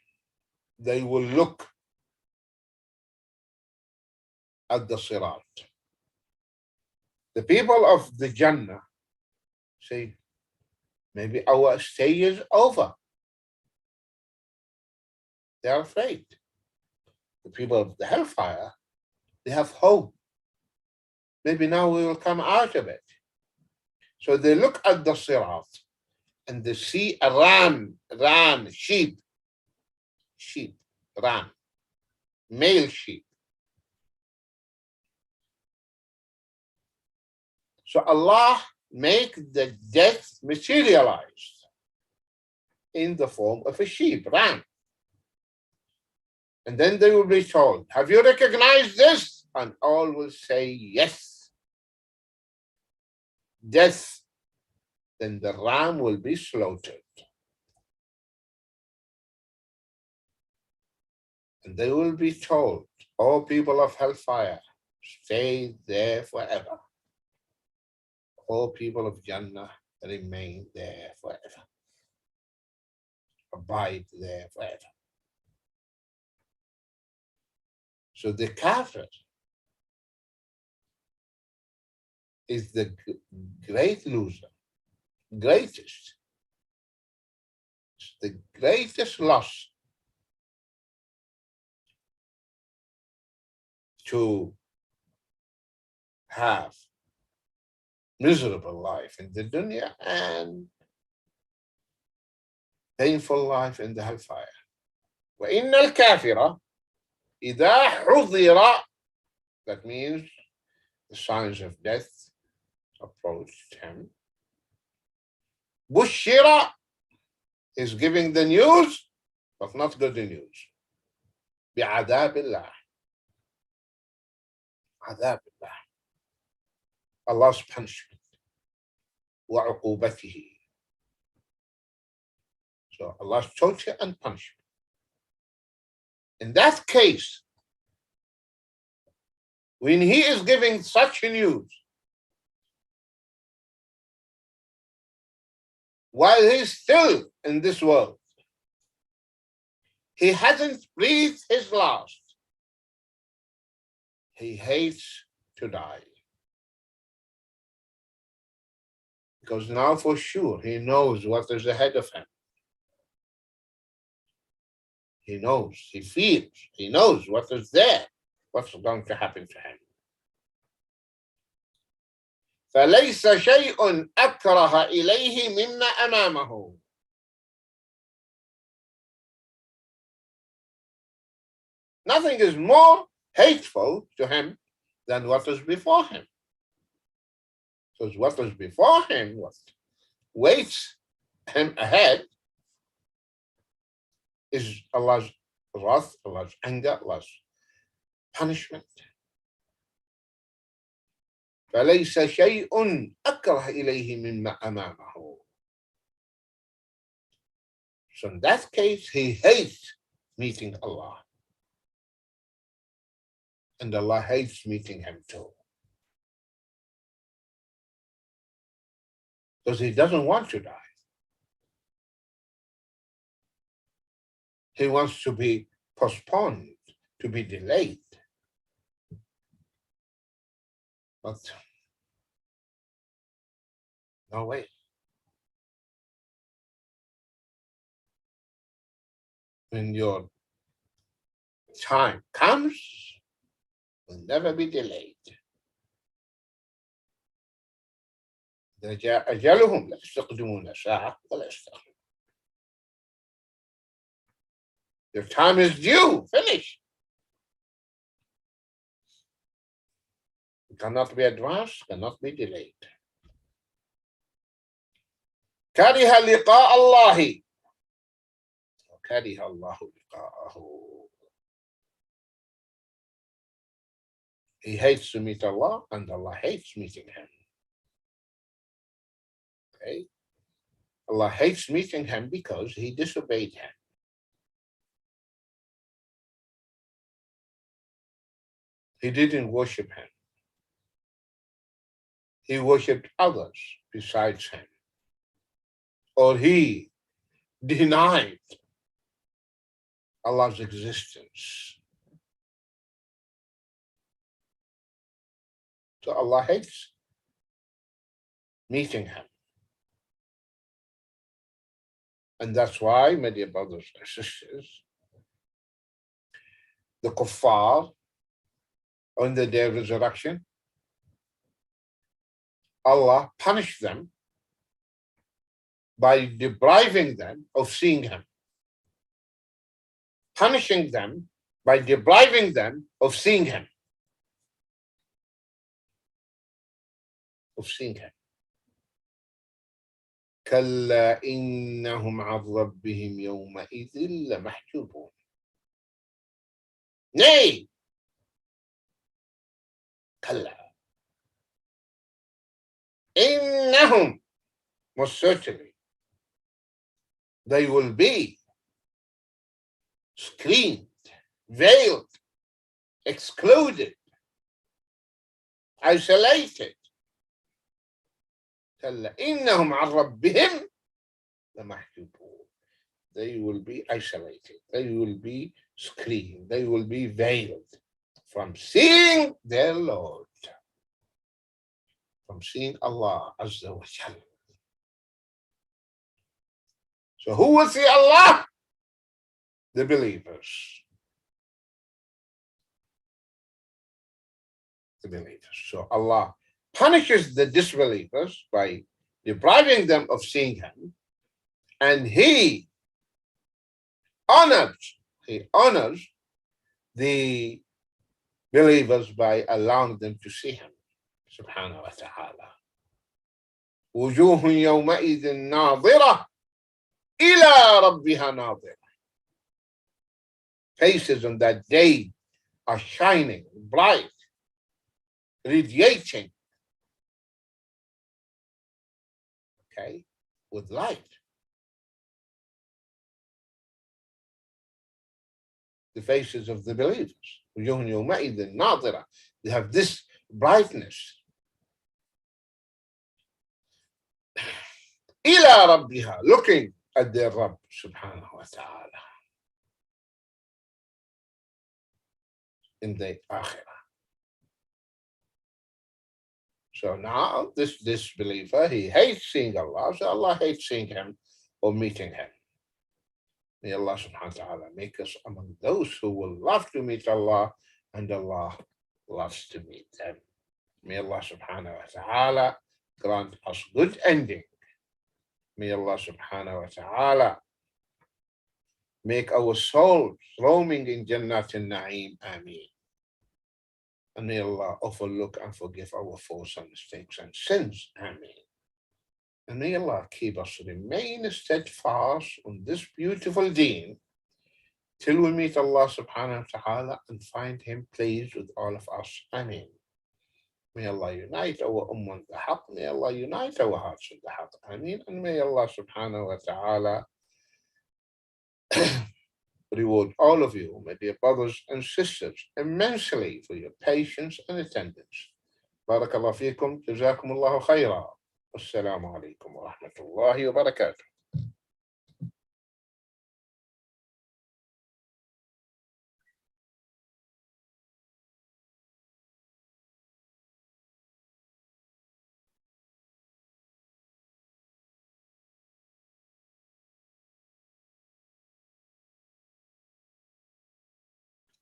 they will look at the Sirat. The people of the Jannah say, maybe our stay is over. They are afraid. The people of the hellfire, they have hope. Maybe now we will come out of it. So they look at the Sirat and they see a ram, sheep, ram, male sheep. So Allah make the death materialized in the form of a sheep, ram. And then they will be told, have you recognized this? And all will say, yes. Death. Then the ram will be slaughtered. And they will be told, O people of hellfire, stay there forever. O people of Jannah, remain there forever. Abide there forever. So the kafir is the great loser, greatest. It's the greatest loss to have miserable life in the dunya and painful life in the hellfire. وَإِنَّ الْكَافِرَ إِذَا حُضِرَ, that means the signs of death approached him. Bushira is giving the news, but not good news. بعذاب الله. عذاب الله. Allah's punishment. وعقوبته. So Allah's torture and punishment. In that case, when he is giving such news, while he's still in this world, he hasn't breathed his last. He hates to die. Because now for sure he knows what is ahead of him. He knows, he feels, he knows what is there, what's going to happen to him. فليس شيء أكره إليه مما أمامه. Nothing is more hateful to him than what is before him. Because what is before him, what waits him ahead, is Allah's wrath, Allah's anger, Allah's punishment. فليس شيء أكره إليه مما أمامه. So in that case, he hates meeting Allah. And Allah hates meeting him too. Because he doesn't want to die. He wants to be postponed, to be delayed. But no way. When your time comes, it will never be delayed. إذا جاء أجلهم لا يستقدمون ساعة ولا يستأخرون. Your time is due, finish. It cannot be advanced, cannot be delayed. كره لقاء الله وكره الله لقاءه. He hates to meet Allah and Allah hates meeting him. Okay? Allah hates meeting him because he disobeyed him. He didn't worship him. He worshipped others besides him. Or he denied Allah's existence. So Allah hates meeting him. And that's why, my dear brothers and sisters, the kuffar on the day of resurrection, Allah punished them by depriving them of seeing him. Punishing them by depriving them of seeing him. Of seeing him. كلا إنهم عن ربهم يومئذ لمحجوبون. Nay, كلا إنهم, most certainly, they will be screened, veiled, excluded, isolated. كلا إنهم عن ربهم لمحجوبون. They will be isolated, they will be screened, they will be veiled from seeing their Lord, from seeing Allah Azza wa Jal. So who will see Allah? The believers. The believers. So Allah punishes the disbelievers by depriving them of seeing him, and he honors the believers by allowing them to see him, subhanahu wa ta'ala. وجوه يومئذ ناظرة إلى ربها ناظرة. Faces on that day are shining, bright, radiating, okay, with light. The faces of the believers. وجوه يومئذ ناظرة. They have this brightness. إلى ربها, looking at their Rabb subhanahu wa ta'ala in the akhirah. So now this believer, he hates seeing Allah, so Allah hates seeing him or meeting him. May Allah subhanahu wa ta'ala make us among those who will love to meet Allah and Allah loves to meet them. May Allah subhanahu wa ta'ala grant us good ending. May Allah subhanahu wa ta'ala make our souls roaming in Jannat al-Na'im. Ameen. And may Allah overlook and forgive our faults and mistakes and sins. Ameen. And may Allah keep us remain steadfast on this beautiful deen till we meet Allah subhanahu wa ta'ala and find him pleased with all of us. Ameen. May Allah unite our ummah in the haqq. May Allah unite our hearts in the haqq. Ameen. And may Allah subhanahu wa ta'ala reward all of you, my dear brothers and sisters, immensely for your patience and attendance. Barakallahu feekum. Jazakumullahu khayra. Assalamu alaikum wa rahmatullahi wa barakatuh.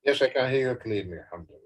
Yes, I can hear you clearly, alhamdulillah.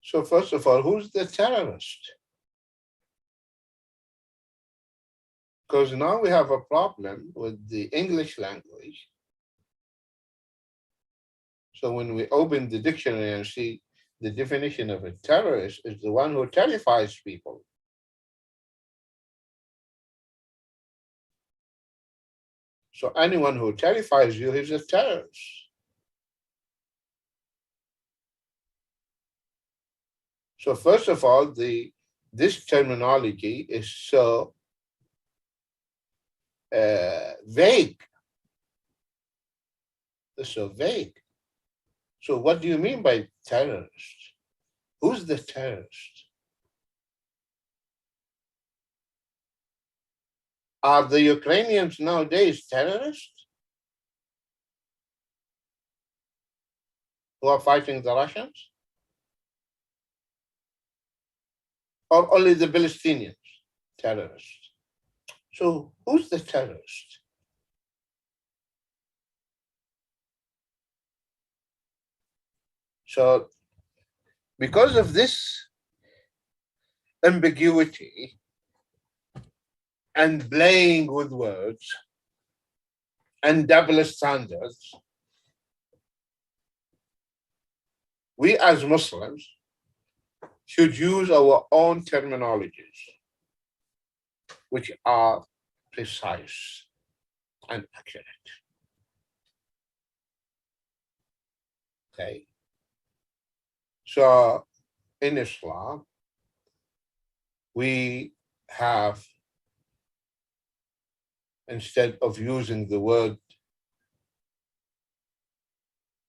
So first of all, who's the terrorist? Because now we have a problem with the English language. So when we open the dictionary and see the definition of a terrorist is the one who terrifies people. So anyone who terrifies you is a terrorist. So first of all, this terminology is so vague. It's so vague. So what do you mean by terrorist? Who's the terrorist? Are the Ukrainians nowadays terrorists who are fighting the Russians? Or only the Palestinians terrorists? So who's the terrorist? So because of this ambiguity and playing with words and double standards, we as Muslims should use our own terminologies, which are precise and accurate. Okay. So in Islam, we have, instead of using the word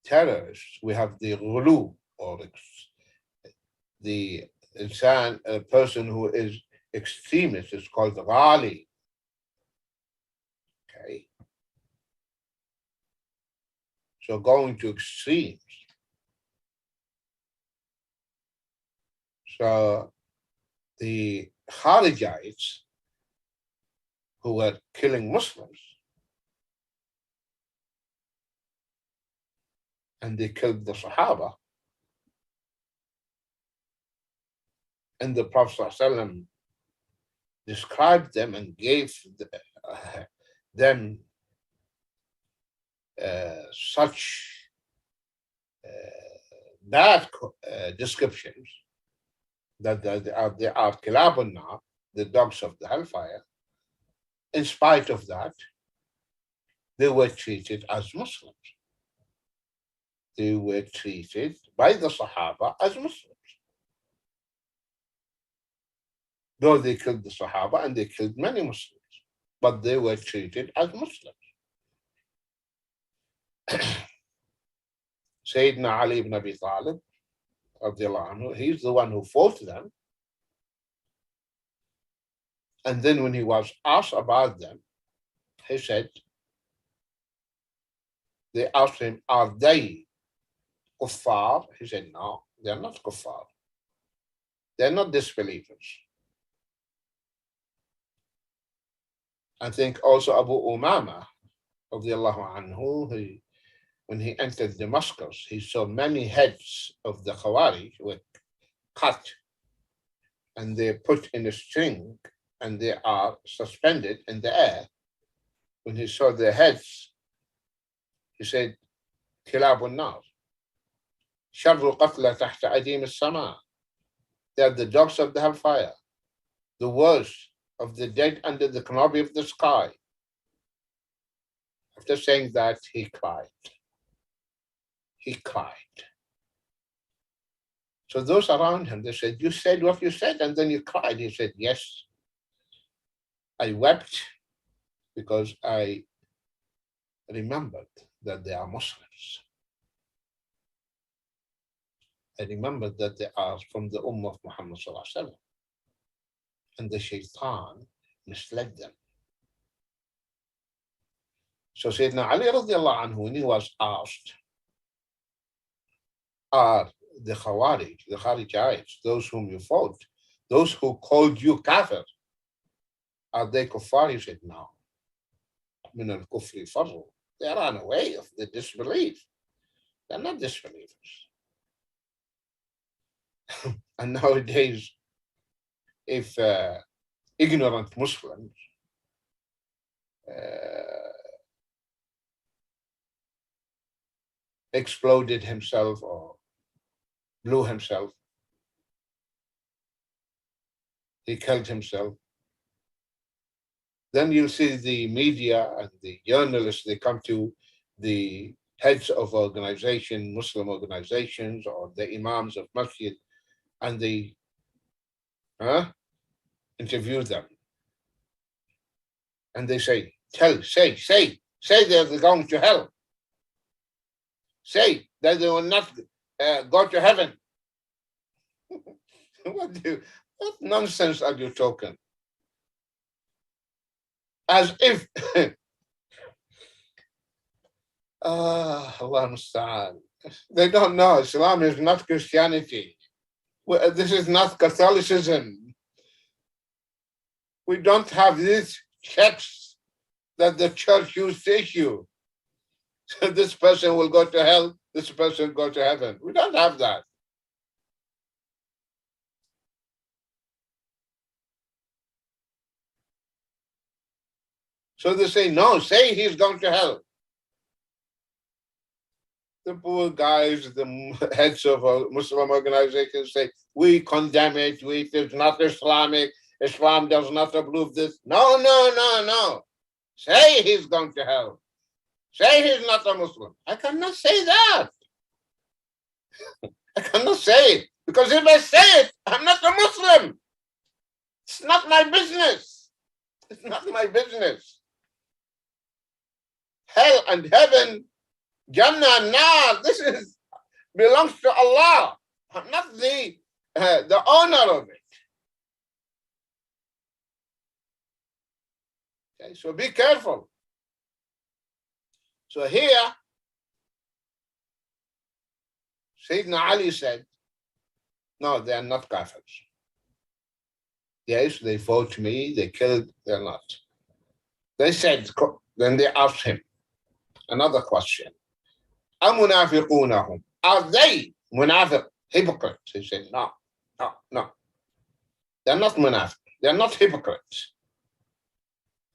terrorists, we have the ghulu, or the insan, a person who is extremist is called ghali. Okay. So going to extremes. So the Kharijites who were killing Muslims, and they killed the Sahaba, and the Prophet ﷺ described them and gave them such bad descriptions that they are kilabun nar, the dogs of the hellfire. In spite of that, they were treated as Muslims. They were treated by the Sahaba as Muslims. Though they killed the Sahaba and they killed many Muslims, but they were treated as Muslims. Sayyidina Ali ibn Abi Talib, he's the one who fought them. And then when he was asked about them, he said, they asked him, are they kuffar? He said, no, they're not kuffar. They're not disbelievers. I think also Abu Umama, radiallahu anhu, when he entered Damascus, he saw many heads of the Khawarij were cut and they're put in a string and they are suspended in the air. When he saw their heads, he said, Kilabun nar. Sharru qatla tahta adim as-sama. They are the dogs of the hellfire, the worst of the dead under the canopy of the sky. After saying that, he cried. He cried. So those around him, they said, you said what you said and then you cried. He said, yes, I wept because I remembered that they are Muslims. I remembered that they are from the Ummah of Muhammad sallallahu alaihi wasallam, and the shaitan misled them. So Sayyidina Ali radiallahu anhu, when he was asked, are the Khawarij, the Kharijites, those whom you fought, those who called you kafir, are they kuffar? He said, no. Min al-kufri farru. They ran away of the disbelief. They're not disbelievers. And nowadays, if ignorant Muslims exploded himself or blew himself, he killed himself, then you'll see the media and the journalists, they come to the heads of organization, Muslim organizations, or the imams of masjid, and they interview them. And they say, say they're going to hell. Say that they will not go to heaven. What nonsense are you talking? As if, Allah musta'an. They don't know. Islam is not Christianity. This is not Catholicism. We don't have these checks that the church used to issue. So this person will go to hell, this person will go to heaven. We don't have that. So they say, no, say he's going to hell. The poor guys, the heads of Muslim organizations say, we condemn it, it is not Islamic, Islam does not approve this. No. Say he's going to hell. Say he's not a Muslim. I cannot say that. I cannot say it. Because if I say it, I'm not a Muslim. It's not my business. It's not my business. Hell and heaven, Jannah and Nar, this belongs to Allah. I'm not the owner of it. Okay, so be careful. So here, Sayyidina Ali said, no, they are not kafirs. Yes, they fought me, they killed, they're not. They said, then they asked him another question. أَمُنَافِقُونَهُمْ? Are they munafiq, hypocrites? He said, no. They're not munafiq. They're not hypocrites.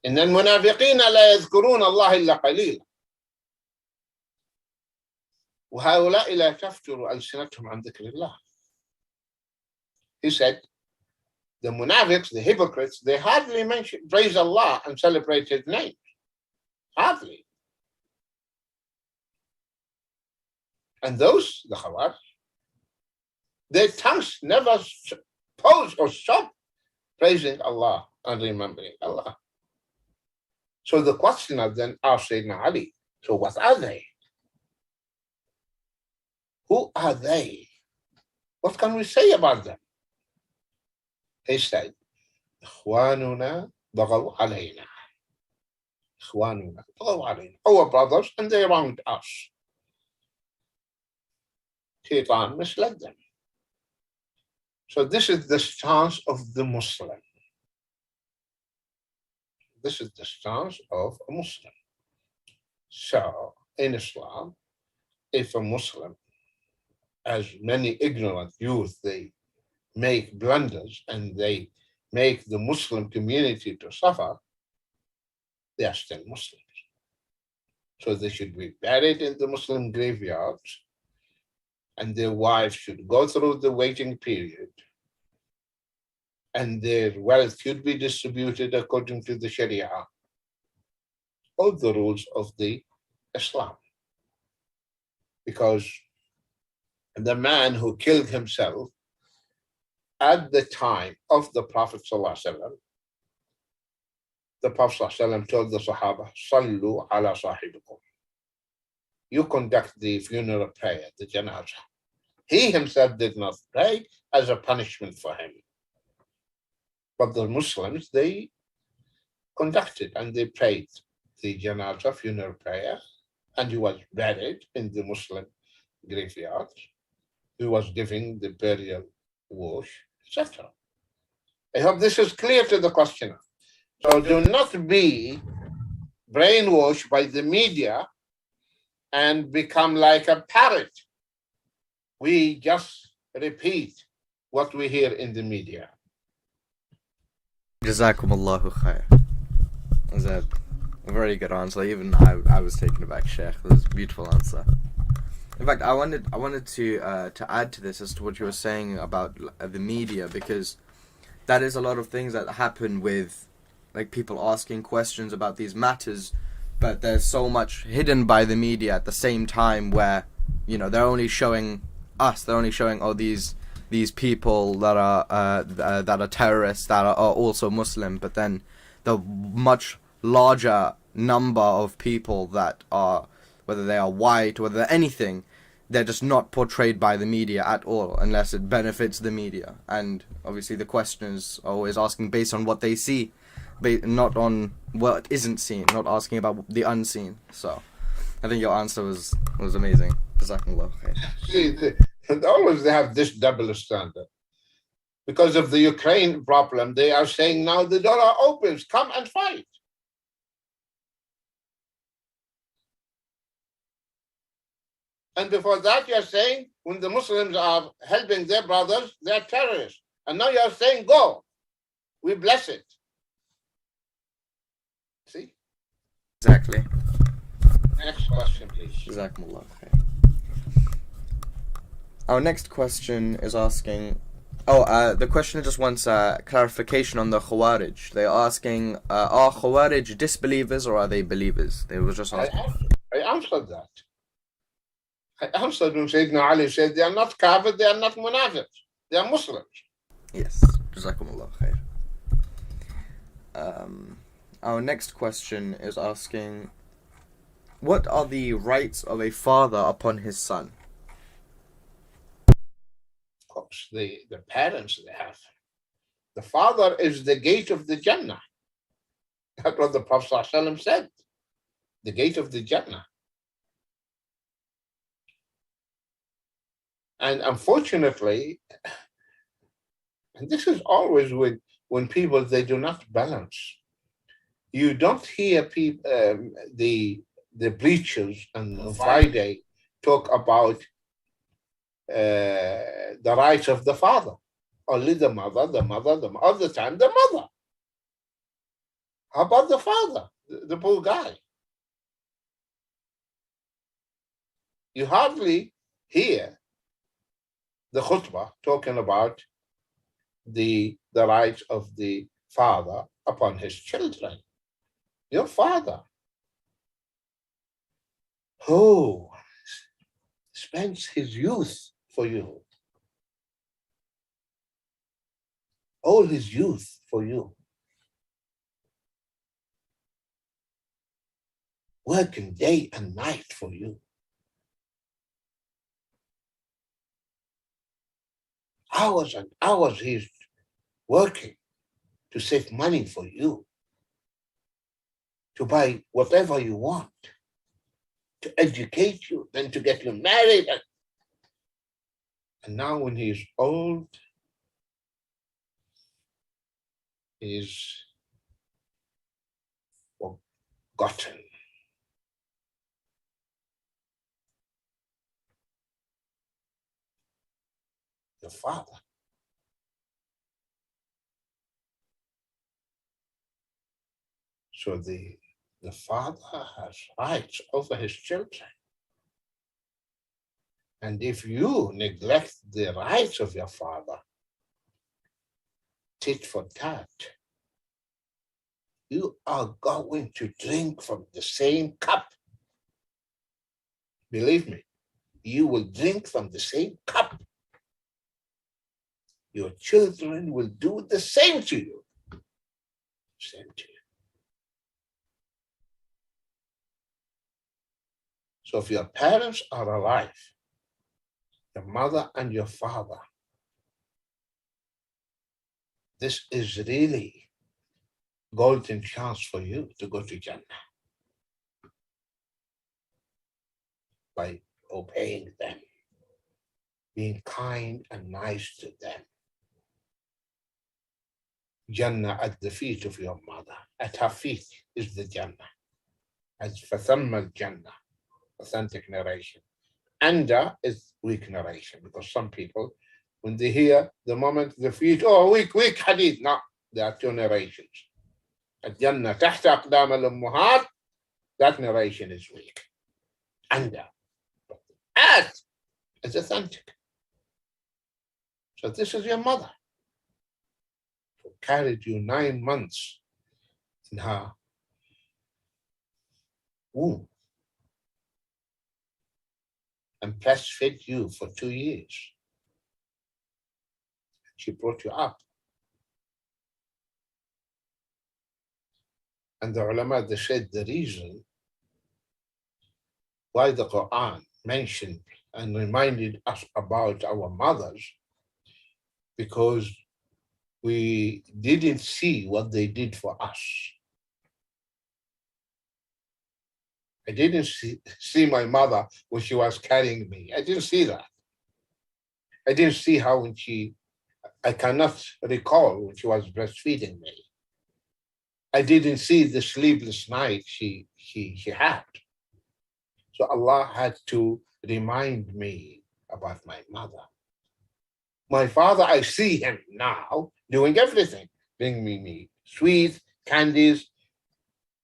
إن المنافقين لا يذكرون الله إلا قليلا وهؤلاء لا تفتر ألسنتهم عن ذكر الله. He said, the munafiqs, the hypocrites, they hardly praise Allah and celebrate His name. Hardly. And those, the Khawarij, their tongues never pause or stop praising Allah and remembering Allah. So the questioner then asked Sayyidina Ali, so what are they? Who are they? What can we say about them? He said, إخواننا بغوا علينا. إخواننا بغوا علينا. Our brothers, and they wronged us. Shaitan misled them. So this is the stance of the Muslim. This is the stance of a Muslim. So in Islam, if a Muslim, as many ignorant youth, they make blunders and they make the Muslim community to suffer, they are still Muslims. So they should be buried in the Muslim graveyards, and their wives should go through the waiting period, and their wealth should be distributed according to the Sharia, all the rules of the Islam. Because the man who killed himself at the time of the Prophet ﷺ, the Prophet ﷺ told the Sahaba, Sallu ala sahibikum. You conduct the funeral prayer, the janazah. He himself did not pray as a punishment for him. But the Muslims, they conducted and they prayed the janazah funeral prayer, and he was buried in the Muslim graveyard. He was giving the burial wash, etc. I hope this is clear to the questioner. So do not be brainwashed by the media and become like a parrot. We just repeat what we hear in the media. Jazakumullahu khair. Was that a very good answer? Even I was taken aback, Sheikh. That was a beautiful answer. In fact, I wanted to add to this as to what you were saying about the media, because that is a lot of things that happen with like people asking questions about these matters, but there's so much hidden by the media at the same time where, you know, they're only showing us, they're only showing these people that are terrorists, that are also Muslim, but then the much larger number of people that are, whether they are white, whether they're anything, they're just not portrayed by the media at all, unless it benefits the media. And obviously the questioners are always asking based on what they see, not on what isn't seen, not asking about the unseen. So I think your answer was amazing. Jazakumullah khair. See, they have this double standard. Because of the Ukraine problem, they are saying now the door opens, come and fight. And before that, you're saying when the Muslims are helping their brothers, they're terrorists. And now you're saying, go, we bless it. See? Exactly. Next question, please. Jazakumullah khair. Our next question is asking, the questioner just wants clarification on the Khawarij. They're asking, are Khawarij disbelievers or are they believers? They were just asking. I answered that. I answered when Sayyidina Ali said they are not kafir, they are not munafiq, they are Muslims. Yes, Jazakumullah khair. Our next question is asking, what are the rights of a father upon his son? Of course, the parents they have. The father is the gate of the Jannah. That's what the Prophet ﷺ said. The gate of the Jannah. And unfortunately, and this is always when people, they do not balance. You don't hear people, the preachers on Friday talk about the rights of the father. Only the mother, all the time, the mother. How about the father, the poor guy? You hardly hear the khutbah talking about the rights of the father upon his children. Your father, who spends his youth for you, all his youth for you, working day and night for you, hours and hours he's working to save money for you, to buy whatever you want, to educate you, then to get you married. And now when he's old, he's forgotten. The father. So the father has rights over his children. And if you neglect the rights of your father, tit for tat, you are going to drink from the same cup. Believe me, you will drink from the same cup. Your children will do the same to you. Same to you. So if your parents are alive, your mother and your father, this is really golden chance for you to go to Jannah by obeying them, being kind and nice to them. Jannah at the feet of your mother, at her feet is the Jannah. As فَثَمَّ الْجَنَّةِ, authentic narration. Anda is weak narration, because some people, when they hear the moment the feet, oh, weak hadith. No, there are two narrations. Al-Jannah tahta aqdam al-ummahat, that narration is weak. Anda. At is authentic. So this is your mother, who carried you 9 months in her womb and breastfed you for 2 years. She brought you up. And the ulama, they said the reason why the Quran mentioned and reminded us about our mothers, because we didn't see what they did for us. I didn't see my mother when she was carrying me. I didn't see that. I didn't see how when I cannot recall when she was breastfeeding me. I didn't see the sleepless night she had. So Allah had to remind me about my mother. My father, I see him now doing everything, bringing me sweets, candies,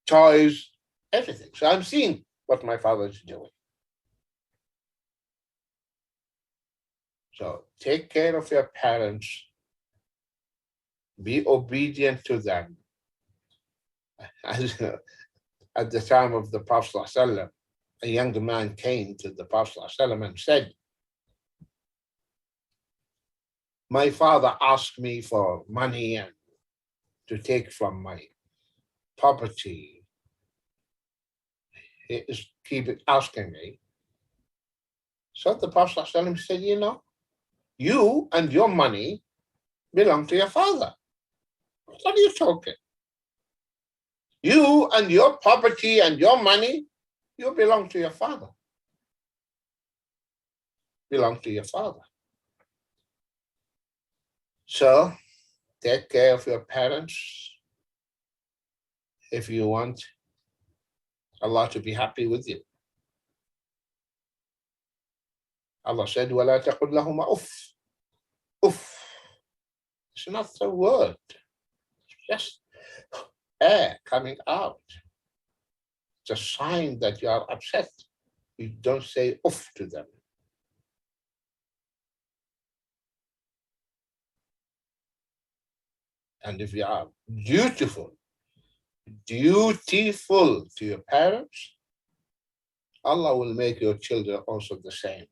toys, everything. So I'm seeing what my father is doing. So take care of your parents. Be obedient to them. As at the time of the Prophet ﷺ, a young man came to the Prophet ﷺ and said, my father asked me for money and to take from my property. He is keep asking me. So the Prophet ﷺ said, you and your money belong to your father. What are you talking? You and your property and your money, you belong to your father. Belong to your father. So take care of your parents if you want Allah to be happy with you. Allah said, وَلَا تَقُلْ لَهُمَا أُفٍّ. Uff. It's not a word. It's just air coming out. It's a sign that you are upset. You don't say uff to them. And if you are dutiful to your parents, Allah will make your children also the same.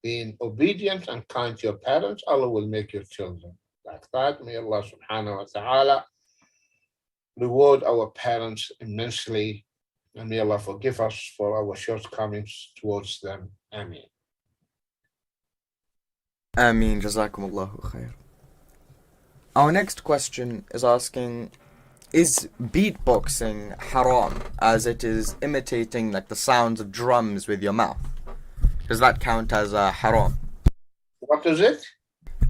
Being obedient and kind to your parents, Allah will make your children like that. May Allah subhanahu wa ta'ala reward our parents immensely, and may Allah forgive us for our shortcomings towards them. Ameen. Ameen. Jazakumullahu khair. Our next question is asking, is beatboxing haram, as it is imitating like the sounds of drums with your mouth? Does that count as haram? What is it?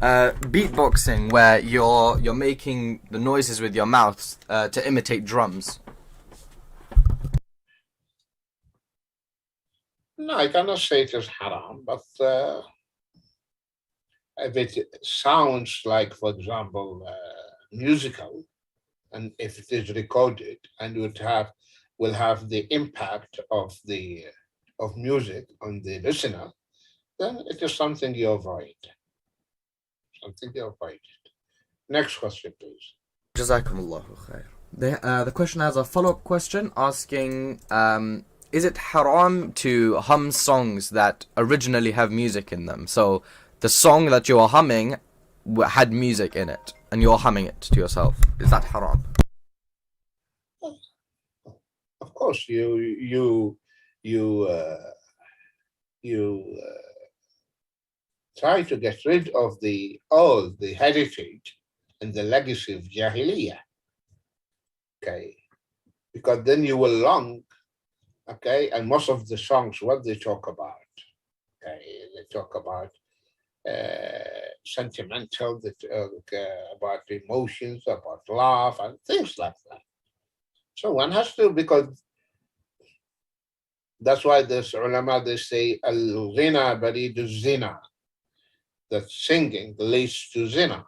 Beatboxing, where you're making the noises with your mouth to imitate drums. No, I cannot say it is haram, but if it sounds like, for example, musical, and if it is recorded and will have the impact of music on the listener, then it is something you avoid. Something you avoid. Next question, please. Jazakumullahu khair. The question has a follow-up question asking, is it haram to hum songs that originally have music in them? So the song that you are humming had music in it, and you're humming it to yourself. Is that haram? Of course, you try to get rid of the heritage and the legacy of Jahiliyyah. Okay, because then you will long. Okay, and most of the songs, what they talk about? Okay, they talk about sentimental, about emotions, about love, and things like that. So one has to, because that's why this ulama, they say, al-ghina baridu zina, that singing leads to zina,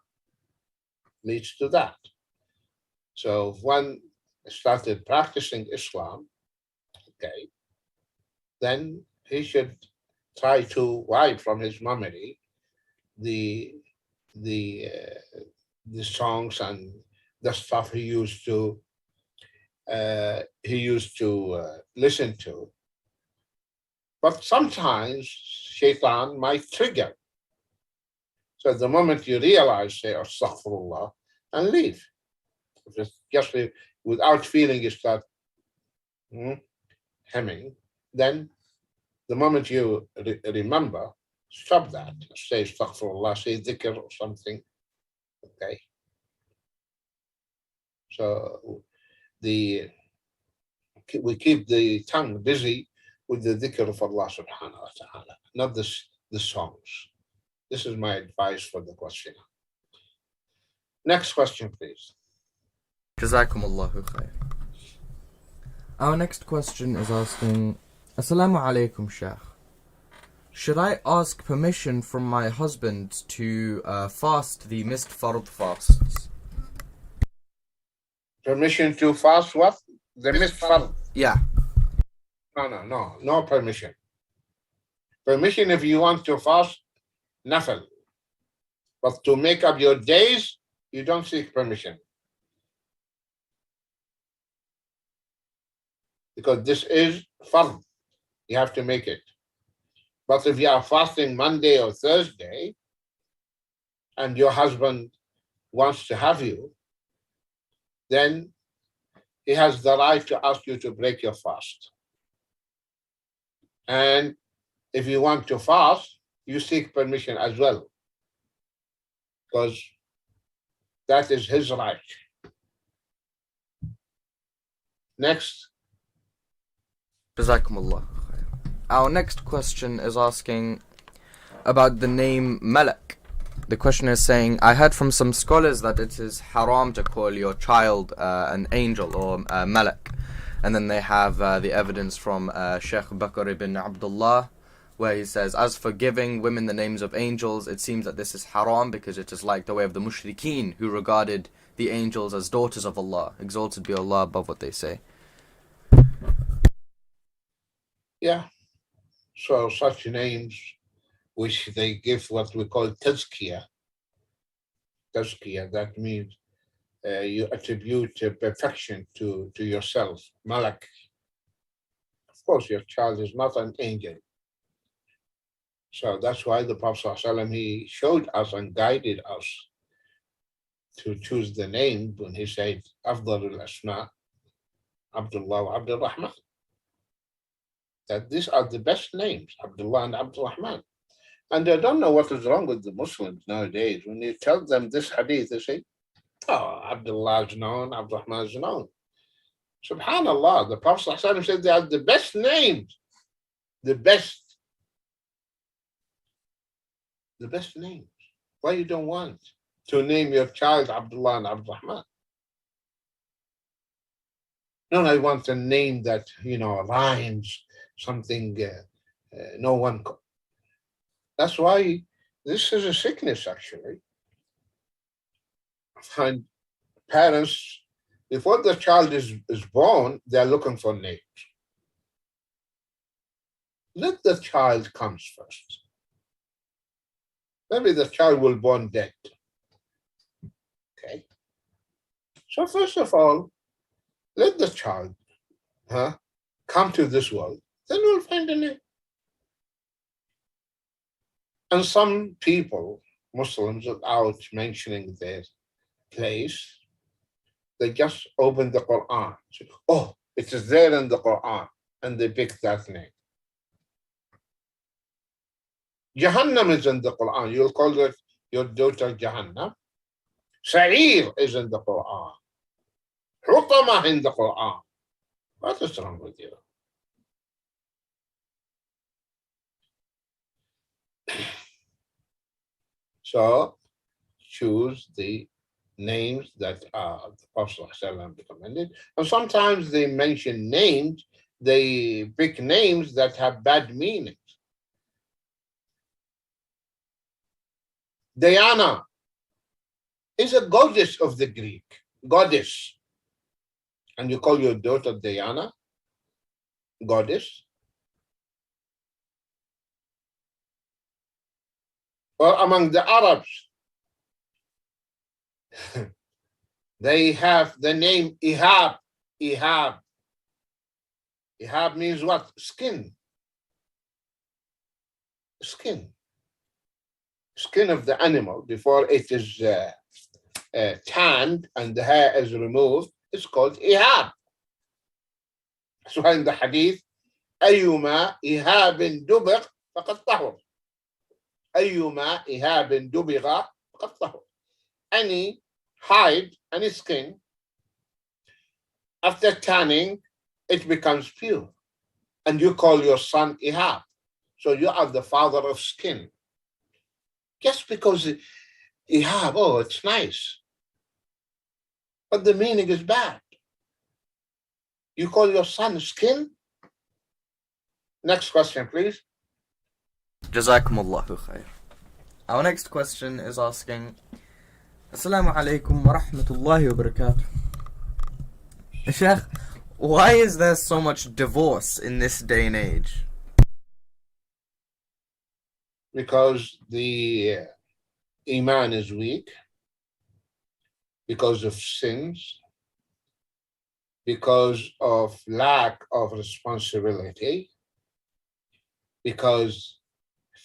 leads to that. So if one started practicing Islam, okay, then he should try to wipe from his memory the songs and the stuff he used to listen to. But sometimes shaitan might trigger. So the moment you realize, say, astaghfirullah, and leave. If it's just without feeling, you start hemming, then the moment you remember, stop that. Say astaghfirullah, say dhikr or something. Okay. So we keep the tongue busy with the dhikr of Allah subhanahu wa ta'ala, not the songs. This is my advice for the questioner. Next question, please. Jazakumullahu khair. Our next question is asking, Assalamu alaikum, Sheikh. Should I ask permission from my husband to fast the missed fard fasts? Permission to fast what? The missed fard? Yeah. No permission. Permission if you want to fast nafil. But to make up your days, you don't seek permission. Because this is fard. You have to make it. But if you are fasting Monday or Thursday, and your husband wants to have you, then he has the right to ask you to break your fast. And if you want to fast, you seek permission as well, because that is his right. Next. Jazakumullah. Our next question is asking about the name Malak. The question is saying, I heard from some scholars that it is haram to call your child an angel or Malak. And then they have the evidence from Sheikh Bakr ibn Abdullah, where he says, as for giving women the names of angels, it seems that this is haram because it is like the way of the mushrikeen who regarded the angels as daughters of Allah. Exalted be Allah above what they say. Yeah. So such names, which they give what we call tazkiyah. Tazkiyah, that means you attribute perfection to yourself, malak. Of course, your child is not an angel. So that's why the Prophet ﷺ, he showed us and guided us to choose the name when he said, Afdal al-Asma, Abdullah wa Abdul Rahman. That these are the best names, Abdullah and Abdul Rahman. And they don't know what is wrong with the Muslims nowadays. When you tell them this hadith, they say, oh, Abdullah is known, Abdul Rahman is known. Subhanallah, the Prophet ﷺ said they are the best names. The best names. Why you don't want to name your child Abdullah and Abdul Rahman? No, I want a name that, rhymes, something no one. That's why this is a sickness, actually. I find parents, before the child is born, they're looking for names. Let the child come first. Maybe the child will born dead. Okay. So first of all, let the child come to this world, then we'll find a name. And some people, Muslims, without mentioning their place, they just open the Quran. Say, oh, it is there in the Quran, and they pick that name. Jahannam is in the Quran. You'll call your daughter Jahannam. Sa'ir is in the Quran. Hutama in the Quran. What is wrong with you? So choose the names that the Prophet ﷺ recommended. And sometimes they mention names, they pick names that have bad meanings. Diana is a goddess of the Greek, goddess. And you call your daughter Diana, goddess? Or among the Arabs, they have the name Ihab. Ihab. Ihab means what? Skin. Skin. Skin of the animal before it is tanned and the hair is removed. It's called Ihab. So in the hadith, أيما إهاب دبغ فقد طهر. أيما إهاب دبغ فقد طهر. Any hide, any skin, after tanning, it becomes pure. And you call your son Ihab. So you are the father of skin. Just because Ihab, oh, it's nice. But the meaning is bad. You call your son skin? Next question, please. Jazakumullahu khair. Our next question is asking, Assalamu alaikum wa rahmatullahi wa barakatuh. Sheikh, why is there so much divorce in this day and age? Because the Iman is weak, because of sins, because of lack of responsibility, because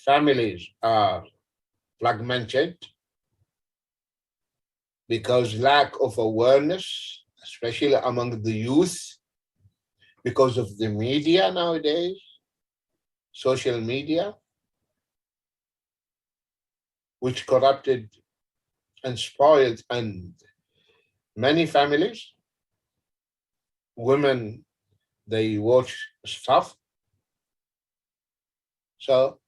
families are fragmented, because lack of awareness especially among the youth, because of the media nowadays, social media, which corrupted and spoiled and many families. Women, they watch stuff. So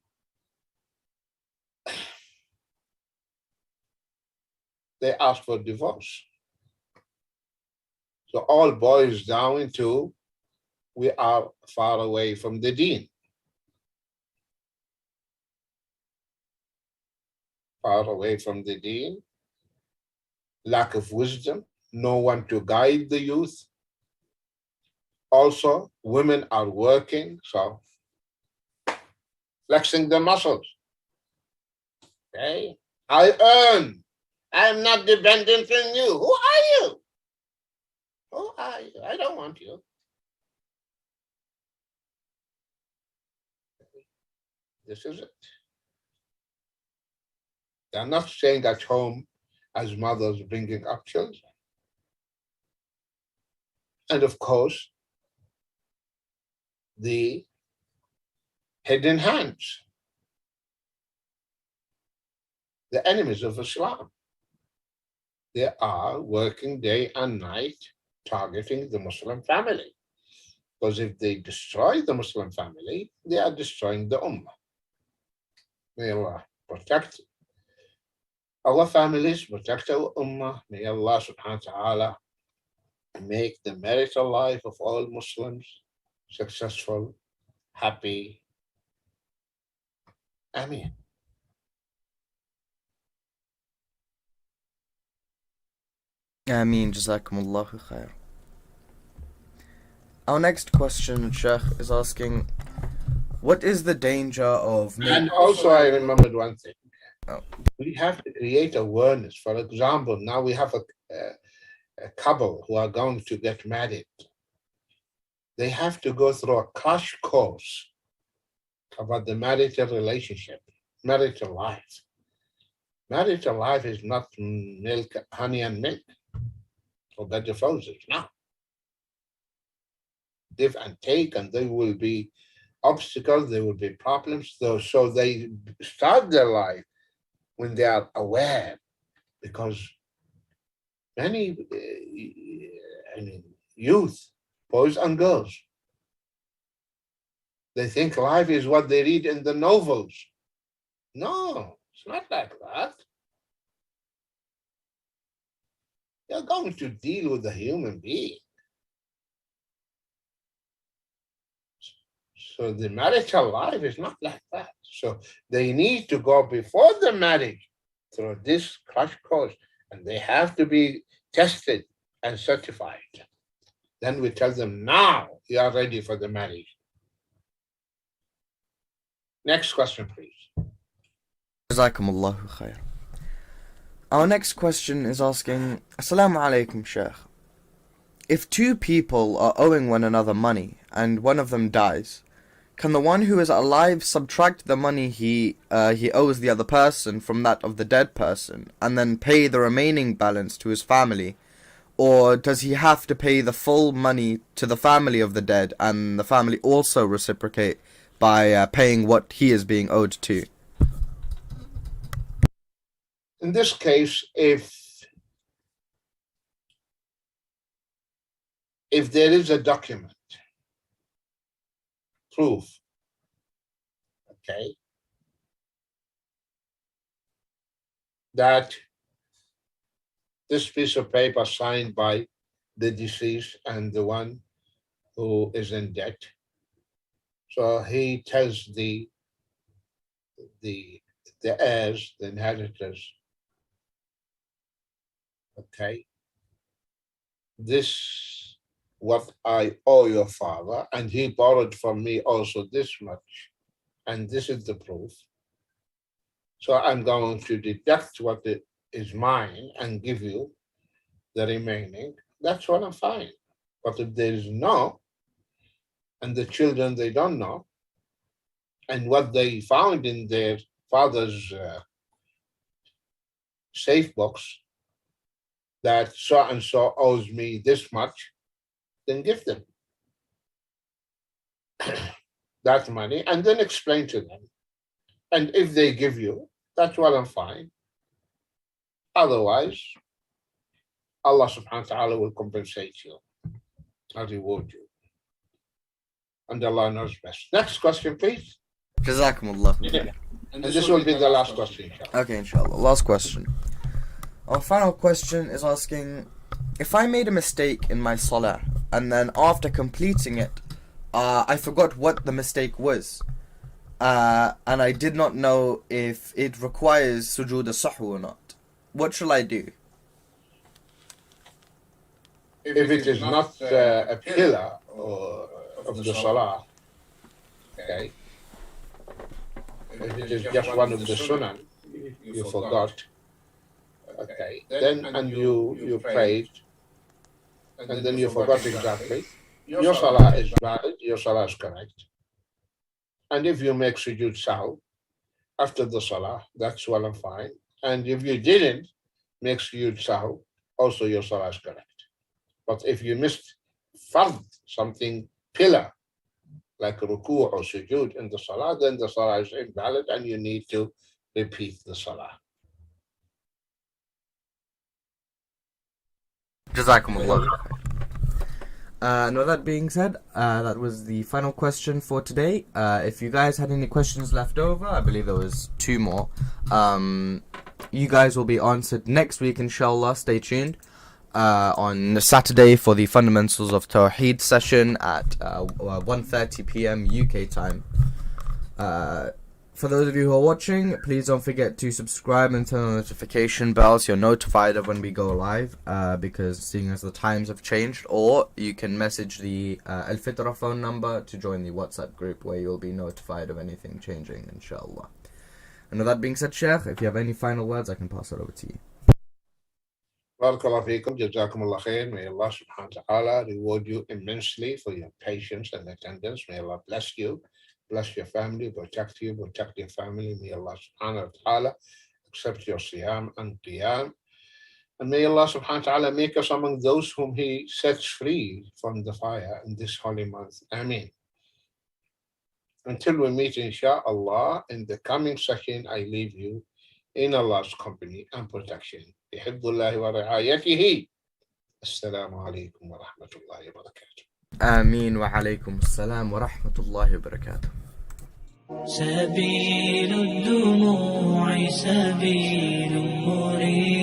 they ask for divorce. So all boils down to we are far away from the deen. Far away from the deen, lack of wisdom, no one to guide the youth. Also, women are working, so flexing the muscles. Okay, I earn. I'm not dependent on you. Who are you? Who are you? I don't want you. This is it. They're not staying at home as mothers bringing up children. And of course, the hidden hands, the enemies of Islam. They are working day and night targeting the Muslim family. Because if they destroy the Muslim family, they are destroying the Ummah. May Allah protect our families, protect our Ummah. May Allah subhanahu wa ta'ala make the marital life of all Muslims successful, happy. Ameen. Ameen. Jazakumullahu khair. Our next question, Sheikh, is asking, what is the danger of... And also I remembered one thing. Oh. We have to create awareness. For example, now we have a couple who are going to get married. They have to go through a crash course about the marital relationship, marital life. Marital life is not milk, honey and milk, or better roses. No. Give and take, and there will be obstacles, there will be problems. So they start their life when they are aware, because many youth, boys and girls, they think life is what they read in the novels. No, it's not like that. You're going to deal with a human being. So the marital life is not like that. So they need to go before the marriage through this crash course, and they have to be tested and certified. Then we tell them, now you are ready for the marriage. Next question, please. Jazakumullahu khair. Our next question is asking, Assalamu alaikum, Sheikh. If two people are owing one another money and one of them dies, can the one who is alive subtract the money he owes the other person from that of the dead person and then pay the remaining balance to his family? Or does he have to pay the full money to the family of the dead and the family also reciprocate by paying what he is being owed to? In this case, if there is a document, proof, okay, that this piece of paper signed by the deceased and the one who is in debt, so he tells the heirs, the inheritors, okay, this what I owe your father, and he borrowed from me also this much, and this is the proof. So I'm going to deduct what is mine and give you the remaining. That's what I'm fine. But if there is no, and the children, they don't know, and what they found in their father's safe box, that so and so owes me this much, then give them that money and then explain to them. And if they give you, that's well and fine. Otherwise, Allah subhanahu wa ta'ala will compensate you and reward you. And Allah knows best. Next question, please. Jazakumullah. Yeah. And this will be the last question, inshallah. Okay, inshallah. Last question. Our final question is asking, if I made a mistake in my salah and then after completing it, I forgot what the mistake was, and I did not know if it requires sujood as-sahw or not, what shall I do? If it is not a pillar of the salah, okay, if it is just one of the sunan, you forgot, okay, then and you prayed, and then you forgot exactly, your salah is valid, your salah is correct. And if you make sujood sahw after the salah, that's well and fine. And if you didn't make sujood sahw, also your salah is correct. But if you missed fard, something pillar, like ruku' or sujood in the salah, then the salah is invalid and you need to repeat the salah. Jazakumullah. And with that being said, that was the final question for today. If you guys had any questions left over, I believe there was 2 more. You guys will be answered next week, inshallah. Stay tuned. On Saturday for the Fundamentals of Tawheed session at 1:30 p.m. UK time. For those of you who are watching, please don't forget to subscribe and turn on the notification bell so you're notified of when we go live, because seeing as the times have changed. Or you can message the Al Fitra phone number to join the WhatsApp group where you'll be notified of anything changing, inshallah. And with that being said, Sheikh, if you have any final words, I can pass it over to you. Barakallahu feekum, jazakumullah khair. May Allah subhanahu wa ta'ala reward you immensely for your patience and attendance. May Allah bless you, bless your family, protect you, protect your family. May Allah subhanahu wa ta'ala accept your siyam and qiyam. And may Allah subhanahu wa ta'ala make us among those whom He sets free from the fire in this holy month. Ameen. Until we meet, inshaAllah, in the coming session, I leave you in Allah's company and protection. بحفظ الله ورعايته. السلام عليكم ورحمة الله وبركاته. آمين وعليكم السلام ورحمة الله وبركاته. سبيل الدموع سبيل